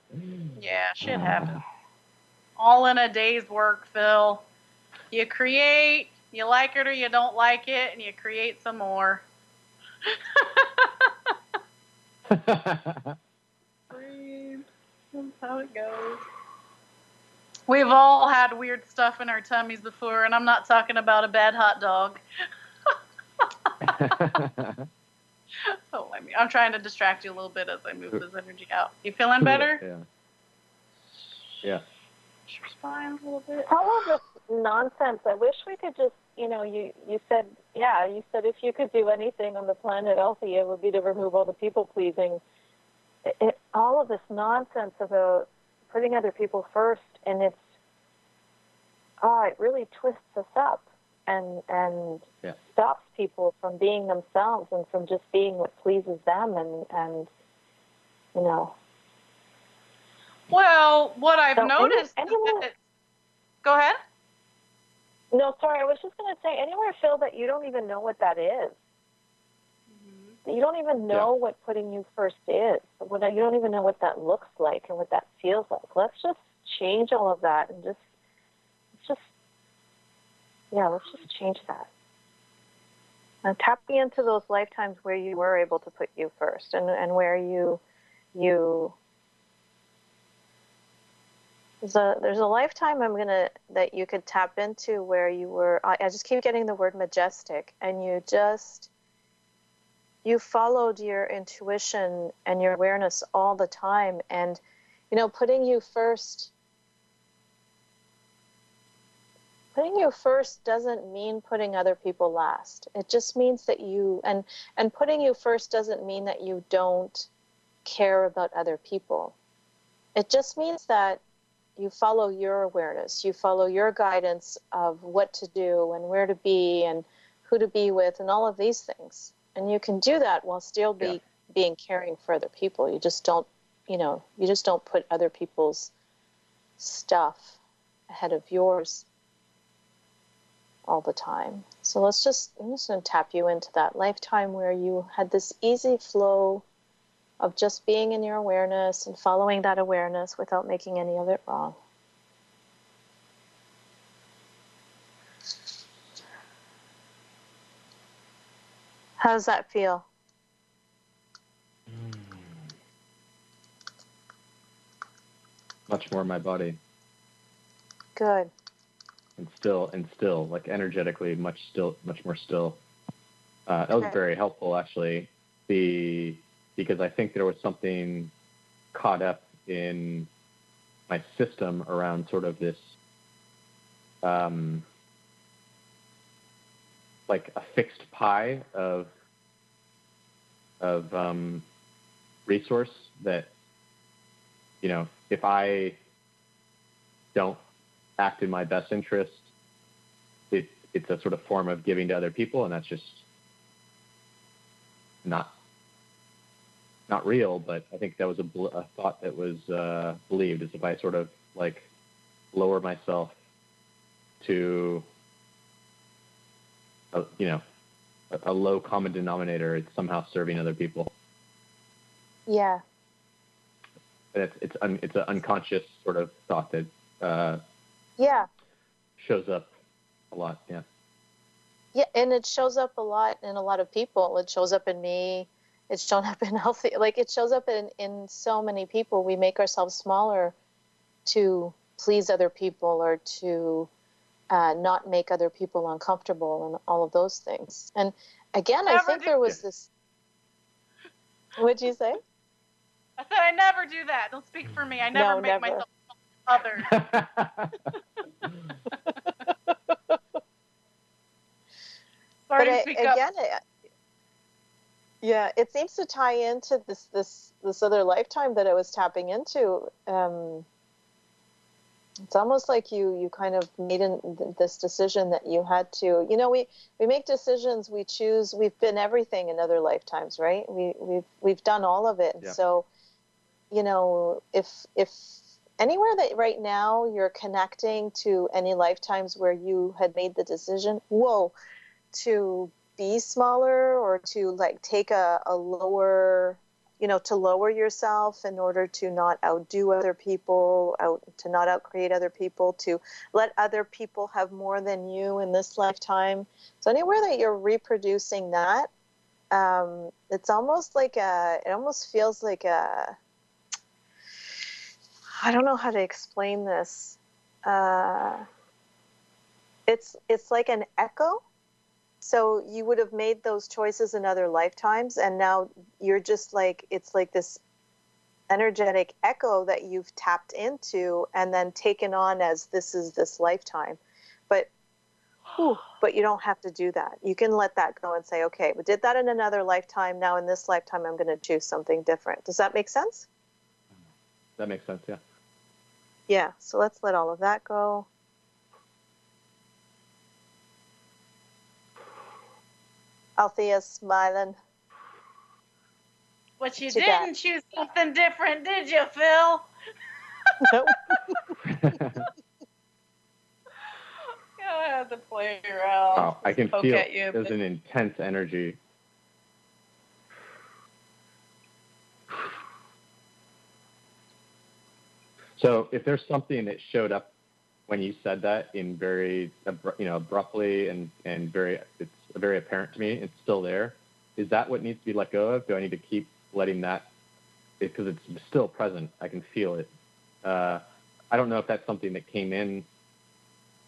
Yeah, shit happens. All in a day's work, Phil. You create, you like it or you don't like it, and you create some more. Breathe. That's how it goes. We've all had weird stuff in our tummies before, and I'm not talking about a bad hot dog. Oh, I'm trying to distract you a little bit as I move this energy out. You feeling better? Yeah. Yeah. Your spine a little bit. All of this nonsense. I wish we could just, you said if you could do anything on the planet, Althea, it would be to remove all the people-pleasing. All of this nonsense about putting other people first, and it really twists us up and stops people from being themselves and from just being what pleases them and. Well, what I've noticed is that go ahead. No, sorry, I was just going to say, anywhere, Phil, that you don't even know what that is. Mm-hmm. You don't even know what putting you first is. You don't even know what that looks like and what that feels like. Let's just change all of that and let's just change that. And tap into those lifetimes where you were able to put you first and where you there's a lifetime that you could tap into where you were, I just keep getting the word majestic, and you followed your intuition and your awareness all the time. And, putting you first doesn't mean putting other people last. It just means that and putting you first doesn't mean that you don't care about other people. It just means that you follow your awareness, you follow your guidance of what to do and where to be and who to be with and all of these things. And you can do that while still being caring for other people. You just don't put other people's stuff ahead of yours all the time. So I'm just going to tap you into that lifetime where you had this easy flow of just being in your awareness and following that awareness without making any of it wrong. How does that feel? Much more in my body. Good. And still, like energetically, much more still. That was very helpful, actually. Because I think there was something caught up in my system around sort of this, like a fixed pie of resource that, if I don't act in my best interest, it's a sort of form of giving to other people, and that's just not real. But I think that was a thought that was believed, as if I sort of like lower myself to a low common denominator, it's somehow serving other people. Yeah. And it's an unconscious sort of thought that shows up a lot. Yeah. Yeah, and it shows up a lot in a lot of people. It shows up in me. It's shown up in healthy, like it shows up in so many people. We make ourselves smaller to please other people or to not make other people uncomfortable and all of those things. And again, I think there was this. What'd you say? I said I never do that. Don't speak for me. I never make myself others. Sorry to speak up. Yeah, it seems to tie into this other lifetime that I was tapping into. It's almost like you kind of made this decision that you had to. We make decisions, we choose. We've been everything in other lifetimes, right? We've done all of it. And so, if anywhere that right now you're connecting to any lifetimes where you had made the decision, to be smaller or to like take a lower, to lower yourself in order to not outdo other people, to not outcreate other people, to let other people have more than you in this lifetime. So anywhere that you're reproducing that, it's almost like it almost feels like I don't know how to explain this. It's like an echo. So you would have made those choices in other lifetimes, and now you're just like, it's like this energetic echo that you've tapped into and then taken on as this is this lifetime. But you don't have to do that. You can let that go and say, okay, we did that in another lifetime. Now in this lifetime, I'm going to choose something different. Does that make sense? That makes sense, yeah. Yeah, so let's let all of that go. Althea's smiling. But you didn't choose something different, did you, Phil? Nope. I have to to play around. Wow, I can poke feel at you, there's an intense energy. So if there's something that showed up when you said that in very, abruptly and it's very apparent to me, it's still there. Is that what needs to be let go of? Do I need to keep letting that, because it's still present? I can feel it. I don't know if that's something that came in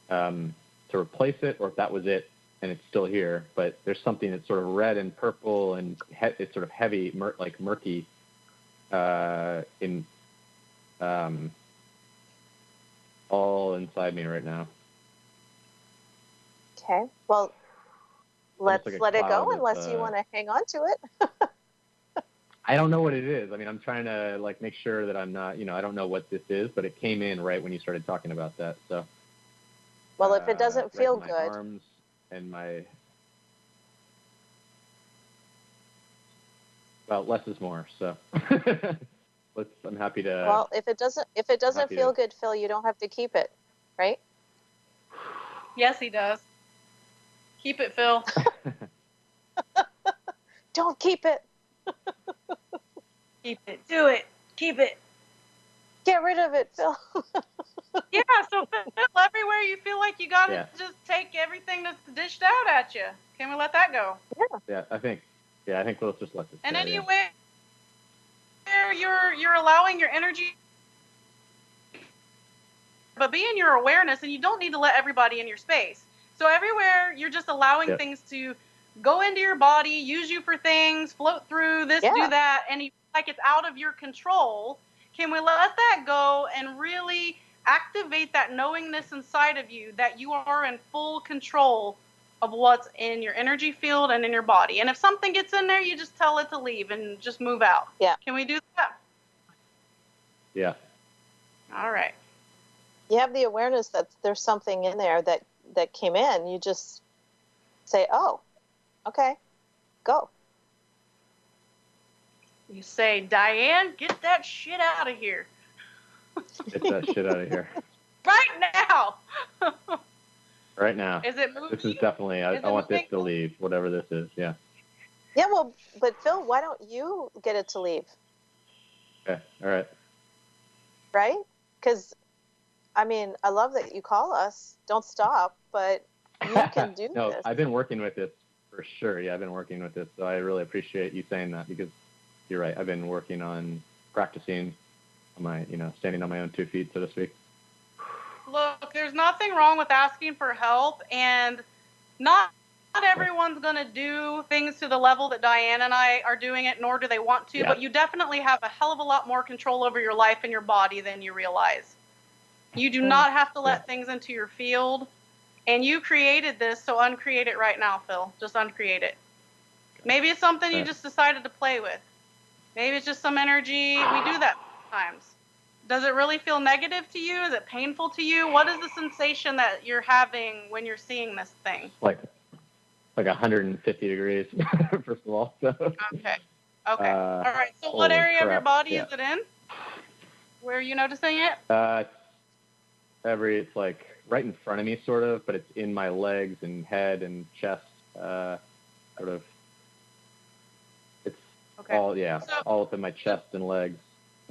to replace it, or if that was it and it's still here. But there's something that's sort of red and purple and it's sort of heavy, like murky, in all inside me right now. Okay. Well, let's like a let it go cloud unless of, you want to hang on to it. I don't know what it is. I mean, I'm trying to like make sure that I'm not, I don't know what this is, but it came in right when you started talking about that. So, Well, if it doesn't feel my good, arms and less is more. So, I'm happy to. well, if it doesn't feel good, Phil, you don't have to keep it, right? Yes, he does. Keep it, Phil. Don't keep it. Keep it. Do it. Keep it. Get rid of it, Phil. Yeah, so Phil, everywhere you feel like you got to just take everything that's dished out at you. Can we let that go? Yeah, I think we'll just let this and go. Anyway, you're allowing your energy, but be in your awareness, and you don't need to let everybody in your space. So everywhere you're just allowing things to go into your body, use you for things, float through this, do that, and you feel like it's out of your control. Can we let that go and really activate that knowingness inside of you that you are in full control of what's in your energy field and in your body? And if something gets in there, you just tell it to leave and just move out. Yeah. Can we do that? Yeah. All right. You have the awareness that there's something in there that came in. You just say, oh, okay, go. You say, Diane, get that shit out of here. Get that shit out of here. Right now. Right now. Is it moving? This is definitely, I want this to leave, whatever this is, yeah. Yeah, well, but Phil, why don't you get it to leave? Okay, all right. Right? Because, I mean, I love that you call us. Don't stop, but you can do No, this. I've been working with this for sure. Yeah, I've been working with this. So I really appreciate you saying that, because you're right. I've been working on practicing on my, standing on my own 2 feet, so to speak. Look, there's nothing wrong with asking for help, and not everyone's going to do things to the level that Diane and I are doing it, nor do they want to, but you definitely have a hell of a lot more control over your life and your body than you realize. You do not have to let things into your field, and you created this, so uncreate it right now, Phil. Just uncreate it. Maybe it's something you just decided to play with. Maybe it's just some energy. We do that sometimes. Does it really feel negative to you? Is it painful to you? What is the sensation that you're having when you're seeing this thing? Like 150 degrees, first of all. So. Okay. All right. So what area of your body is it in? Where are you noticing it? It's like right in front of me, sort of, but it's in my legs and head and chest, sort of. It's all up in my chest and legs.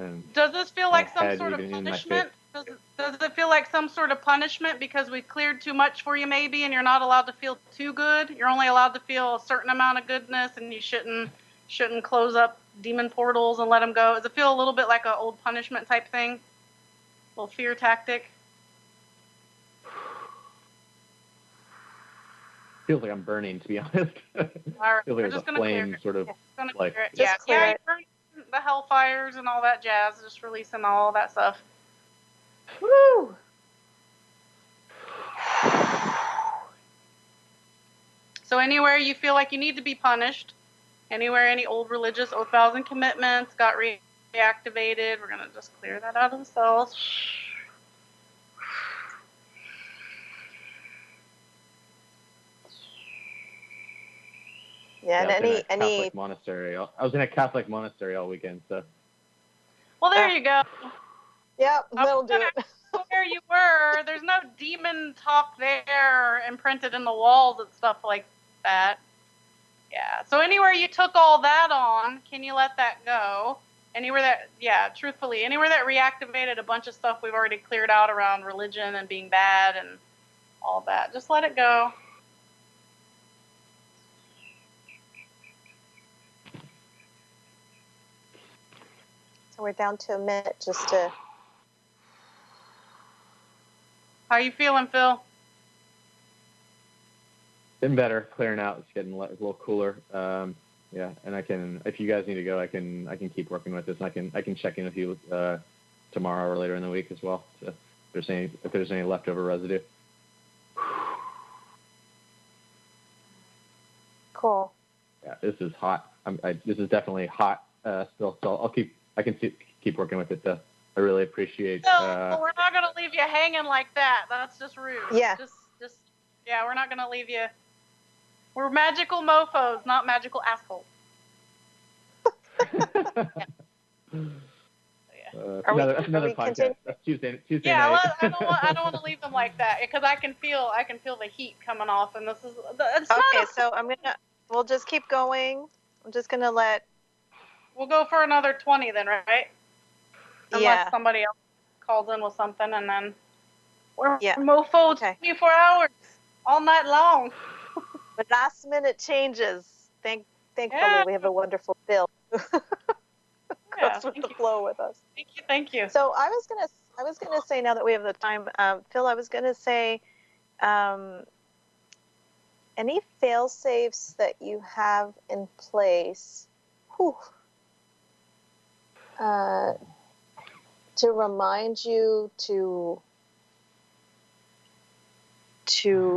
And does this feel like some head, sort of even punishment? Does it feel like some sort of punishment because we cleared too much for you maybe, and you're not allowed to feel too good? You're only allowed to feel a certain amount of goodness, and you shouldn't close up demon portals and let them go. Does it feel a little bit like an old punishment type thing? A little fear tactic? Feels like I'm burning, to be honest. All right, feels like there's a flame, sort of like. You're burning the hellfires and all that jazz, just releasing all that stuff. Woo! So anywhere you feel like you need to be punished, anywhere any old religious oath, vows, and commitments got reactivated, we're going to just clear that out of the cells. Yeah, and any Catholic monastery. I was in a Catholic monastery all weekend, so. Well, there you go. Yeah, that'll do it. where you were. There's no demon talk there imprinted in the walls and stuff like that. Yeah. So anywhere you took all that on, can you let that go? Anywhere that, yeah, truthfully, anywhere that reactivated a bunch of stuff we've already cleared out around religion and being bad and all that, just let it go. So we're down to a minute just to. How you feeling, Phil? Been better, clearing out. It's getting a little cooler. Yeah, and I can, if you guys need to go, I can keep working with this. And I can check in with you tomorrow or later in the week as well. So if there's any leftover residue. Cool. Yeah, this is hot. This is definitely hot still. So I can keep working with it though. I really appreciate. No, we're not gonna leave you hanging like that. That's just rude. Yeah. Just yeah, we're not gonna leave you. We're magical mofos, not magical assholes. Another podcast. That's Tuesday yeah, night. I don't want to leave them like that because I can feel the heat coming off, and this is okay. So we'll just keep going. I'm just gonna let. We'll go for another 20 then, right? Unless somebody else calls in with something, and then we're mofo 24 hours all night long. But last minute changes. Thankfully, we have a wonderful Phil. Goes with the flow with us. Thank you. So I was gonna say, now that we have the time, Phil, I was gonna say, any fail safes that you have in place, to remind you to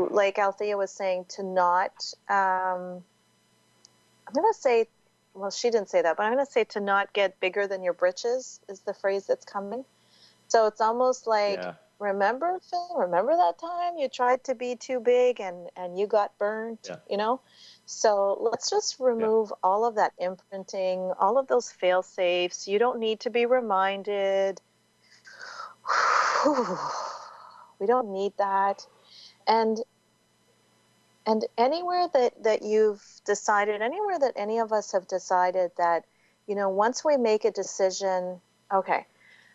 like Althea was saying, to not. I'm gonna say. Well, she didn't say that, but I'm going to say to not get bigger than your britches is the phrase that's coming. So it's almost like, remember, Phil, remember that time you tried to be too big and you got burnt, you know? So let's just remove all of that imprinting, all of those fail safes. You don't need to be reminded. We don't need that. And anywhere that you've decided, anywhere that any of us have decided that, you know, once we make a decision,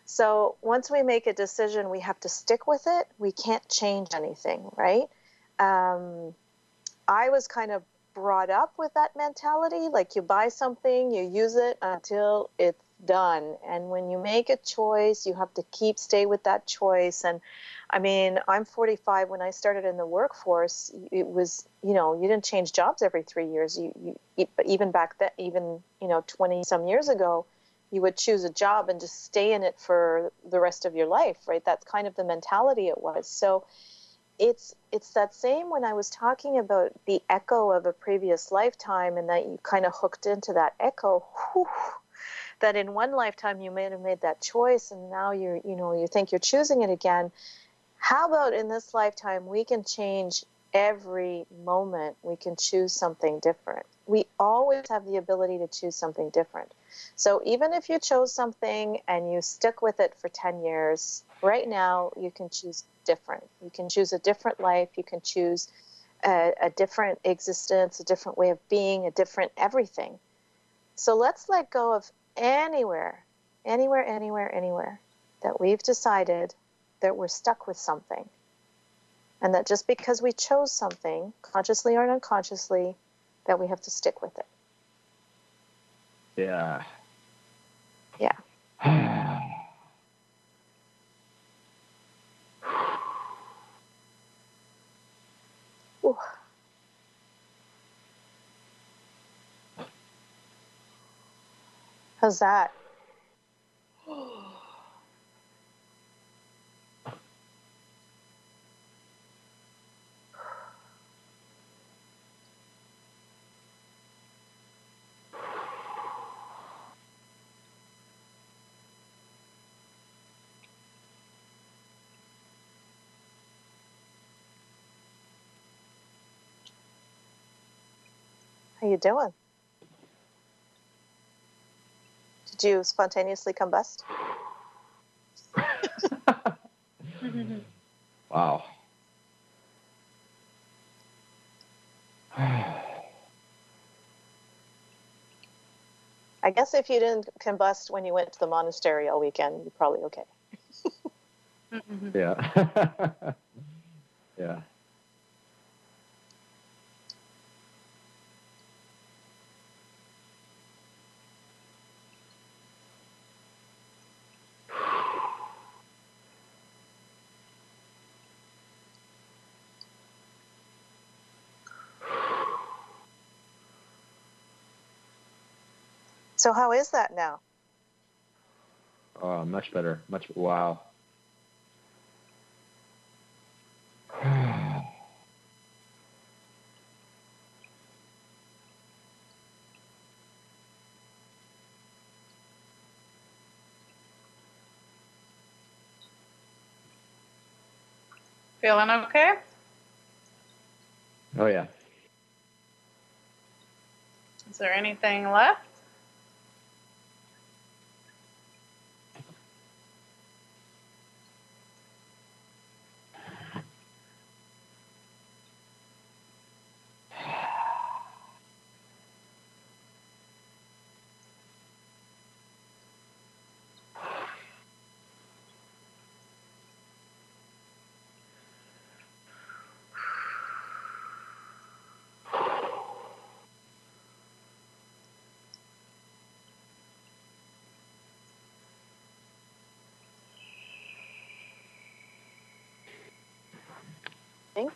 so once we make a decision, we have to stick with it. We can't change anything, right? I was kind of brought up with that mentality, like you buy something, you use it until it's done. And when you make a choice, you have to stay with that choice. And I mean, I'm 45. When I started in the workforce, it was, you know, you didn't change jobs every 3 years. But even back then, even, you know, 20 some years ago, you would choose a job and just stay in it for the rest of your life, right? That's kind of the mentality it was. So it's that same when I was talking about the echo of a previous lifetime and that you kind of hooked into that echo, that in one lifetime you may have made that choice and now you think you're choosing it again. How about in this lifetime we can change every moment, we can choose something different. We always have the ability to choose something different. So even if you chose something and you stick with it for 10 years, right now you can choose different. You can choose a different life. You can choose a different existence, a different way of being, a different everything. So let's let go of anywhere that we've decided that we're stuck with something. And that just because we chose something, consciously or unconsciously, that we have to stick with it. Yeah. Yeah. Ooh. How's that? How you doing? Did you spontaneously combust? Wow. I guess if you didn't combust when you went to the monastery all weekend, you're probably okay. Yeah. Yeah. So how is that now? Oh, much better. Wow. Feeling okay? Oh, yeah. Is there anything left? Think?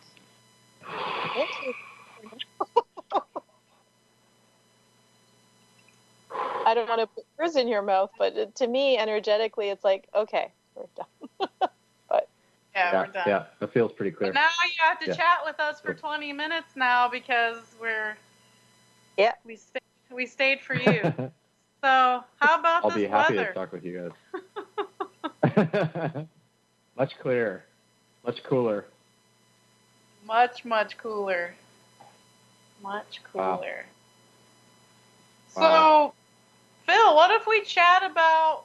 I don't want to put words in your mouth, but to me, energetically, it's like, okay, we're done. But Yeah, we're done. Yeah, that feels pretty clear. But now you have to chat with us for 20 minutes now because we stayed for you. So how about I'll this be happy weather? to talk with you guys. Much clearer, much cooler. Much cooler. Much cooler. Wow. So, Phil, what if we chat about,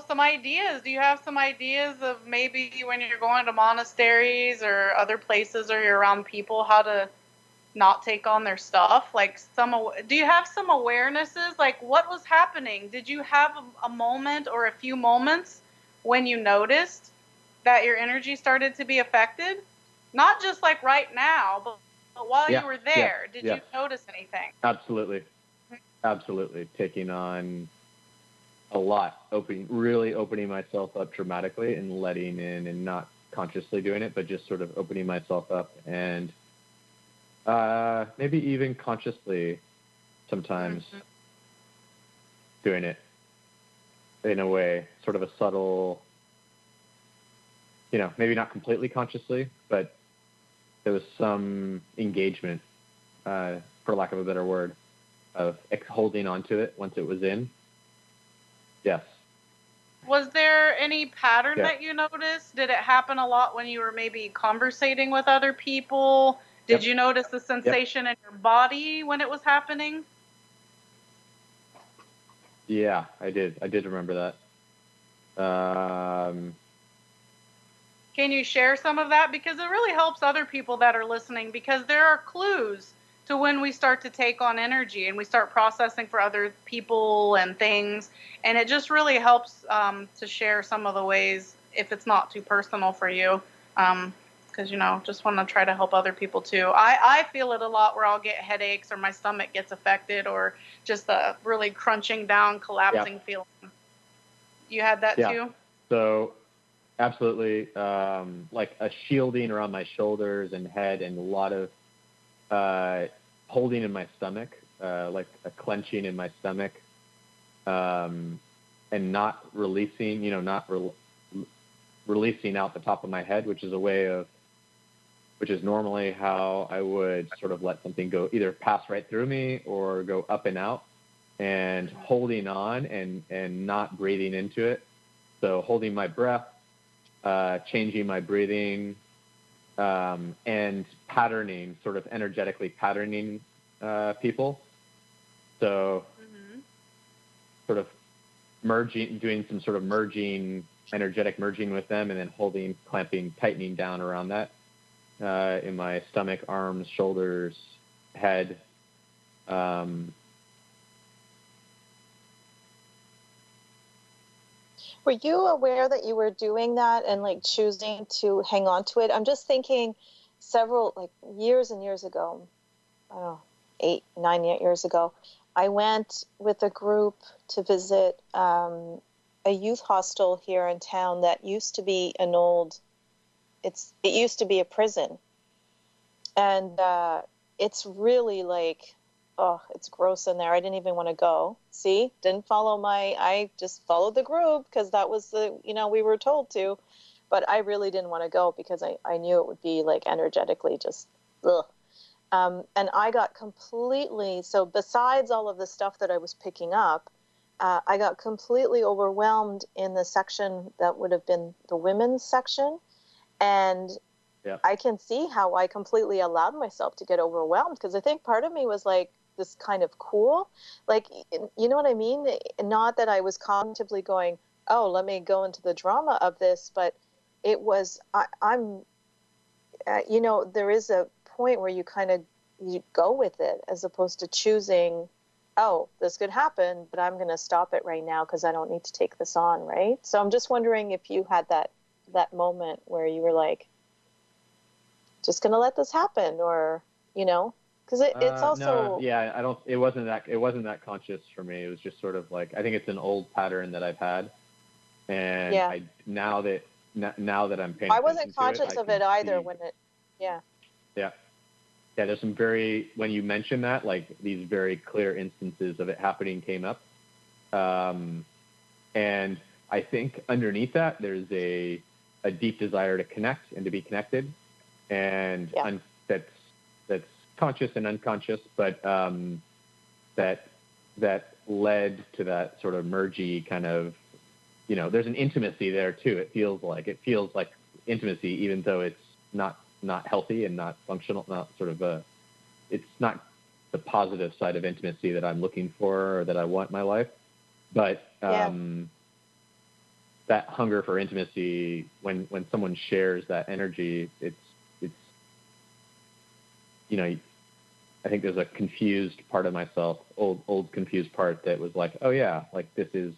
some ideas? Do you have some ideas of maybe when you're going to monasteries or other places or you're around people, how to not take on their stuff? Like do you have some awarenesses? Like what was happening? Did you have a moment or a few moments when you noticed that your energy started to be affected? Not just like right now, but while you were there, did you notice anything? Absolutely. Absolutely. Taking on a lot, really opening myself up dramatically and letting in, and not consciously doing it, but just sort of opening myself up, and maybe even consciously sometimes doing it in a way, sort of a subtle, maybe not completely consciously, but there was some engagement, for lack of a better word, of holding on to it once it was in. Yes. Was there any pattern that you noticed? Did it happen a lot when you were maybe conversating with other people? Did you notice the sensation in your body when it was happening? Yeah, I did. I did remember that. Can you share some of that? Because it really helps other people that are listening, because there are clues to when we start to take on energy and we start processing for other people and things. And it just really helps to share some of the ways, if it's not too personal for you, because, just want to try to help other people too. I feel it a lot where I'll get headaches or my stomach gets affected or just a really crunching down, collapsing feeling. You had that too? So absolutely, like a shielding around my shoulders and head, and a lot of holding in my stomach, like a clenching in my stomach, and not releasing, releasing out the top of my head, which is normally how I would sort of let something go, either pass right through me or go up and out, and holding on and not breathing into it. So holding my breath, changing my breathing, and patterning, sort of energetically patterning people. So sort of doing some sort of merging energetic merging with them, and then holding, clamping, tightening down around that in my stomach, arms, shoulders, head. Were you aware that you were doing that and like choosing to hang on to it? I'm just thinking several like years and years ago, I don't know, 8, 9 years ago, I went with a group to visit a youth hostel here in town that used to be an old, it used to be a prison. And it's really like, oh, it's gross in there. I didn't even want to go. See, I just followed the group because that was we were told to, but I really didn't want to go because I knew it would be like energetically just, ugh. And I got completely, so besides all of the stuff that I was picking up, I got completely overwhelmed in the section that would have been the women's section. And I can see how I completely allowed myself to get overwhelmed because I think part of me was like this kind of cool, like, you know what I mean? Not that I was cognitively going, oh, let me go into the drama of this, but it was, there is a point where you go with it as opposed to choosing, oh, this could happen, but I'm going to stop it right now because I don't need to take this on, right? So I'm just wondering if you had that moment where you were like, just going to let this happen, or, because it's also... No, yeah, it wasn't that conscious for me. It was just sort of like, I think it's an old pattern that I've had. And now that I'm paying attention to it, I wasn't conscious of it either when it, Yeah, there's some when you mention that, like these very clear instances of it happening came up. And I think underneath that, there's a deep desire to connect and to be connected. And that's conscious and unconscious, but that led to that sort of mergy kind of, there's an intimacy there too. It feels like intimacy, even though it's not healthy and not functional, not sort of it's not the positive side of intimacy that I'm looking for or that I want in my life. But that hunger for intimacy, when someone shares that energy, it's I think there's a confused part of myself, old confused part that was like, oh yeah, like this is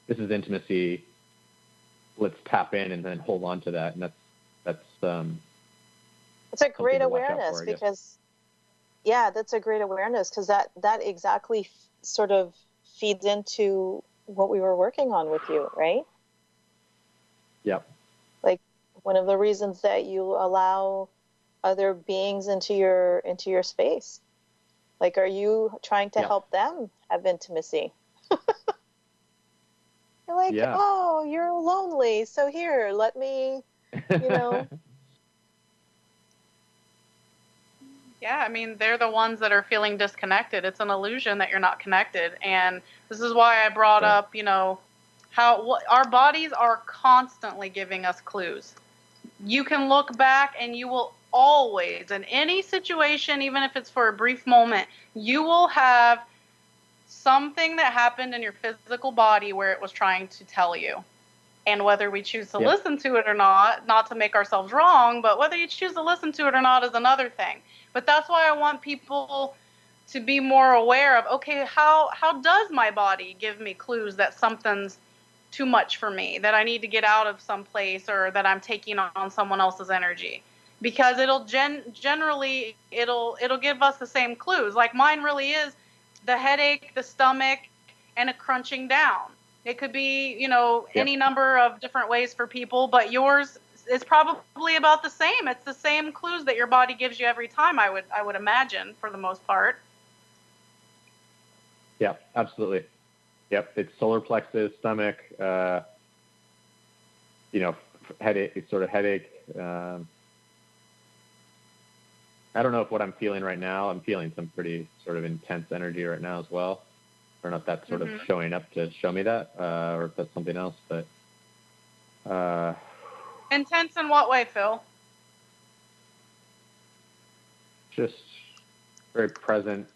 intimacy. Let's tap in and then hold on to that. And that's it's a great awareness because, that's a great awareness because that exactly sort of feeds into what we were working on with you, right? Yep. Like one of the reasons that you allow other beings into your space. Like, are you trying to help them have intimacy? You're like, oh, you're lonely, so here, let me, Yeah, I mean, they're the ones that are feeling disconnected. It's an illusion that you're not connected. And this is why I brought up, how our bodies are constantly giving us clues. You can look back and you will always, in any situation, even if it's for a brief moment, you will have something that happened in your physical body where it was trying to tell you. And whether we choose to listen to it or not to make ourselves wrong, but whether you choose to listen to it or not is another thing. But that's why I want people to be more aware of, okay, how does my body give me clues that something's too much for me, that I need to get out of some place, or that I'm taking on someone else's energy? Because it'll generally give us the same clues. Like mine really is the headache, the stomach, and a crunching down. It could be, any number of different ways for people, but yours is probably about the same. It's the same clues that your body gives you every time, I would imagine, for the most part. Yeah, absolutely. Yep, it's solar plexus, stomach, headache, sort of headache. I don't know if what I'm feeling right now, I'm feeling some pretty sort of intense energy right now as well. I don't know if that's sort of showing up to show me that, or if that's something else, but. Intense in what way, Phil? Just very present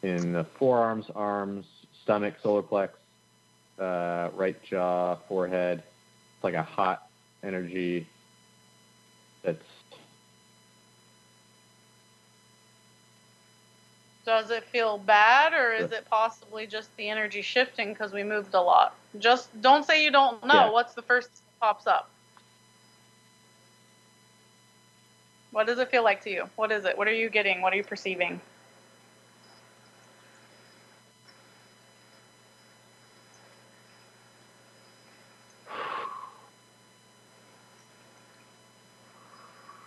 in the forearms, arms, stomach, solar plex. right jaw, forehead. It's like a hot energy that's... Does it feel bad, or is it possibly just the energy shifting because we moved a lot? Just don't say you don't know. Yeah. What's the first thing that pops up? What does it feel like to you? What is it? What are you getting? What are you perceiving?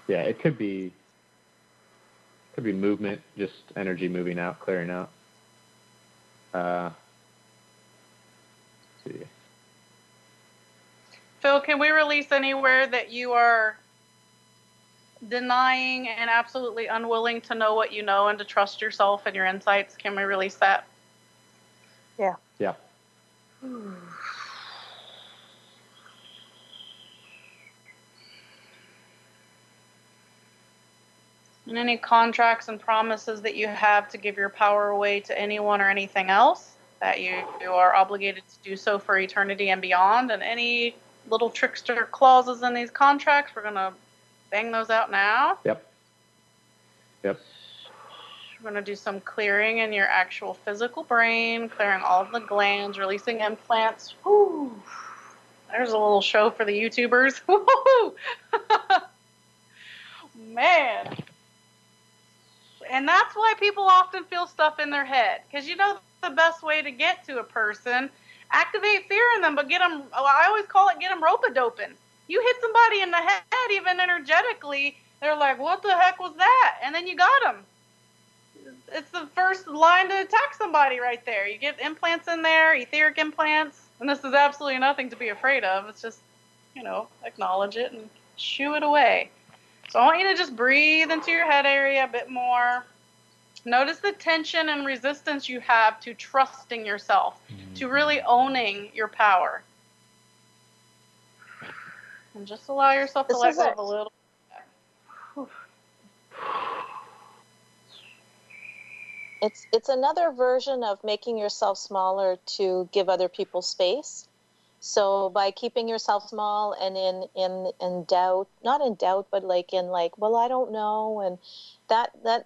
Yeah, it could be movement, just energy moving out, clearing out. Let's see. Phil, can we release anywhere that you are denying and absolutely unwilling to know what you know and to trust yourself and your insights? Can we release that? Yeah. Yeah. And any contracts and promises that you have to give your power away to anyone or anything else, that you are obligated to do so for eternity and beyond. And any little trickster clauses in these contracts, we're going to bang those out now. Yep. Yep. We're going to do some clearing in your actual physical brain, clearing all of the glands, releasing implants. Whew. There's a little show for the YouTubers. Woo-hoo! Man. And that's why people often feel stuff in their head. Because you know the best way to get to a person, activate fear in them, but get them, I always call it get them rope-a-doping. You hit somebody in the head, even energetically, they're like, what the heck was that? And then you got them. It's the first line to attack somebody right there. You get implants in there, etheric implants, and this is absolutely nothing to be afraid of. It's just, acknowledge it and shoo it away. So I want you to just breathe into your head area a bit more. Notice the tension and resistance you have to trusting yourself, to really owning your power. And just allow yourself to let go of a little. It's another version of making yourself smaller to give other people space. So by keeping yourself small and in doubt, not in doubt, but well, I don't know, and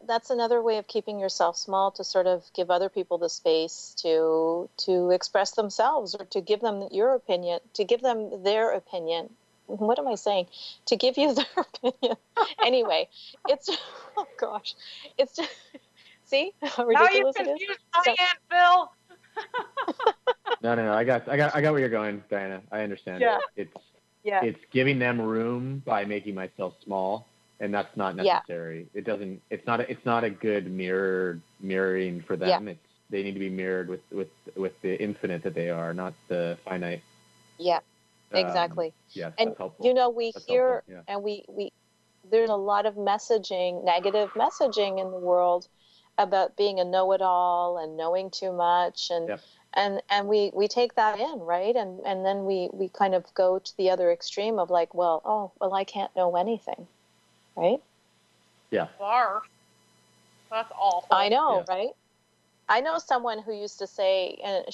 that's another way of keeping yourself small, to sort of give other people the space to express themselves, or to give them your opinion, to give them their opinion. What am I saying? To give you their opinion. Anyway, it's oh gosh, it's just, see how ridiculous it is. Now you confused Diane, Phil. No. I got where you're going, Diana. I understand. Yeah. It's giving them room by making myself small, and that's not necessary. Yeah. It's not a good mirroring for them. Yeah. They need to be mirrored with the infinite that they are, not the finite. Yeah. Exactly. Yes, and that's helpful. We hear and we there's a lot of messaging, negative messaging in the world about being a know-it-all and knowing too much, and yep. And we take that in, right? And then we kind of go to the other extreme of like, well, I can't know anything, right? Yeah. Barf. That's awful. I know, yeah. Right? I know someone who used to say, and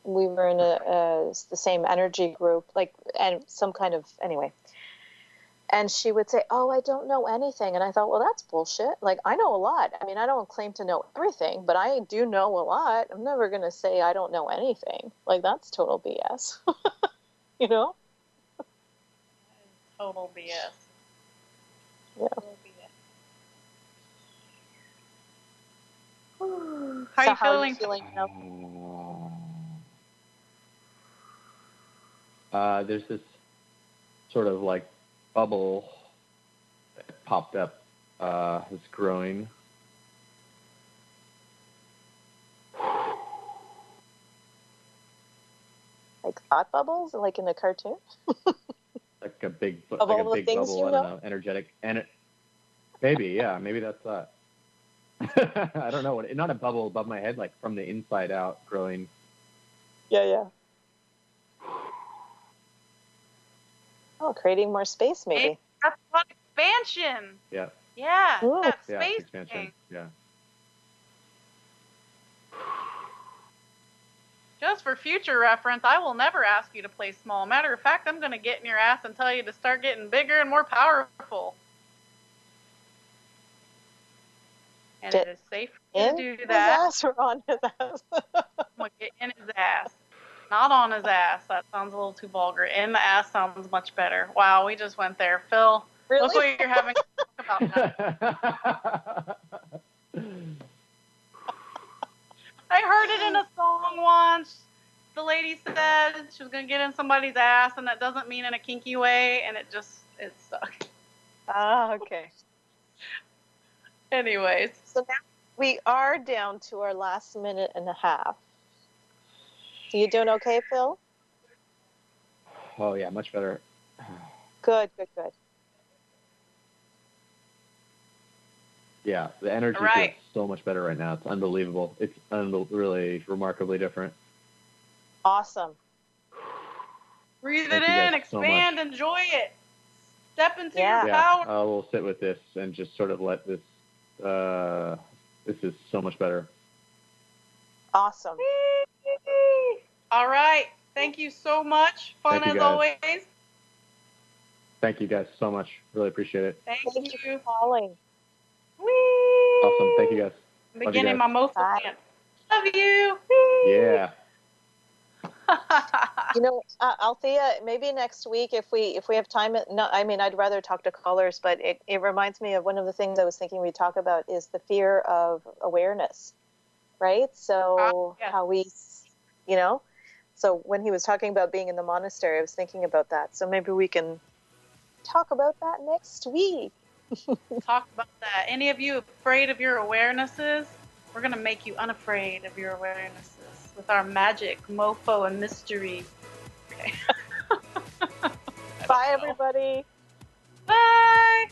we were in the same energy group, and some kind of, anyway. And she would say, oh, I don't know anything. And I thought, well, that's bullshit. I know a lot. I mean, I don't claim to know everything, but I do know a lot. I'm never going to say I don't know anything. That's total BS. You know? Total BS. Yeah. Total BS. How are you feeling now? There's this sort of bubble that popped up. It's growing. Like thought bubbles, like in the cartoon. Like a big, of all the things bubble. You know? I don't know, energetic, and maybe that's that. I don't know not a bubble above my head, from the inside out, growing. Yeah. Oh, creating more space, maybe. That's about expansion. Yeah. Yeah, that space expansion. thing. Yeah. Just for future reference, I will never ask you to play small. Matter of fact, I'm going to get in your ass and tell you to start getting bigger and more powerful. And it is safe for you to do that. His ass or on his ass? I'm going to get in his ass. Not on his ass. That sounds a little too vulgar. In the ass sounds much better. Wow, we just went there. Phil, Really? look what you're having to talk about now. I heard it in a song once. The lady said she was going to get in somebody's ass, and that doesn't mean in a kinky way, and it stuck. Ah, okay. Anyways. So now we are down to our last minute and a half. You doing okay, Phil? Oh, yeah, much better. Good. Yeah, the energy feels so much better right now. It's unbelievable. It's really remarkably different. Awesome. Breathe it in, expand, enjoy it. Step into your power. Yeah, I will sit with this and just sort of let this, this is so much better. Awesome. All right. Thank you so much. Fun as always. Thank you guys so much. Really appreciate it. Thank you for calling. Whee! Awesome. Thank you guys. Beginning my Mofos dance. Love you. Yeah. You know, Althea, maybe next week if we have time. No, I mean, I'd rather talk to callers, but it reminds me of one of the things I was thinking we'd talk about is the fear of awareness, right? So how we, you know, so when he was talking about being in the monastery, I was thinking about that. So maybe we can talk about that next week. Talk about that. Any of you afraid of your awarenesses? We're going to make you unafraid of your awarenesses with our magic, mofo, and mystery. Okay. Bye, everybody. Bye.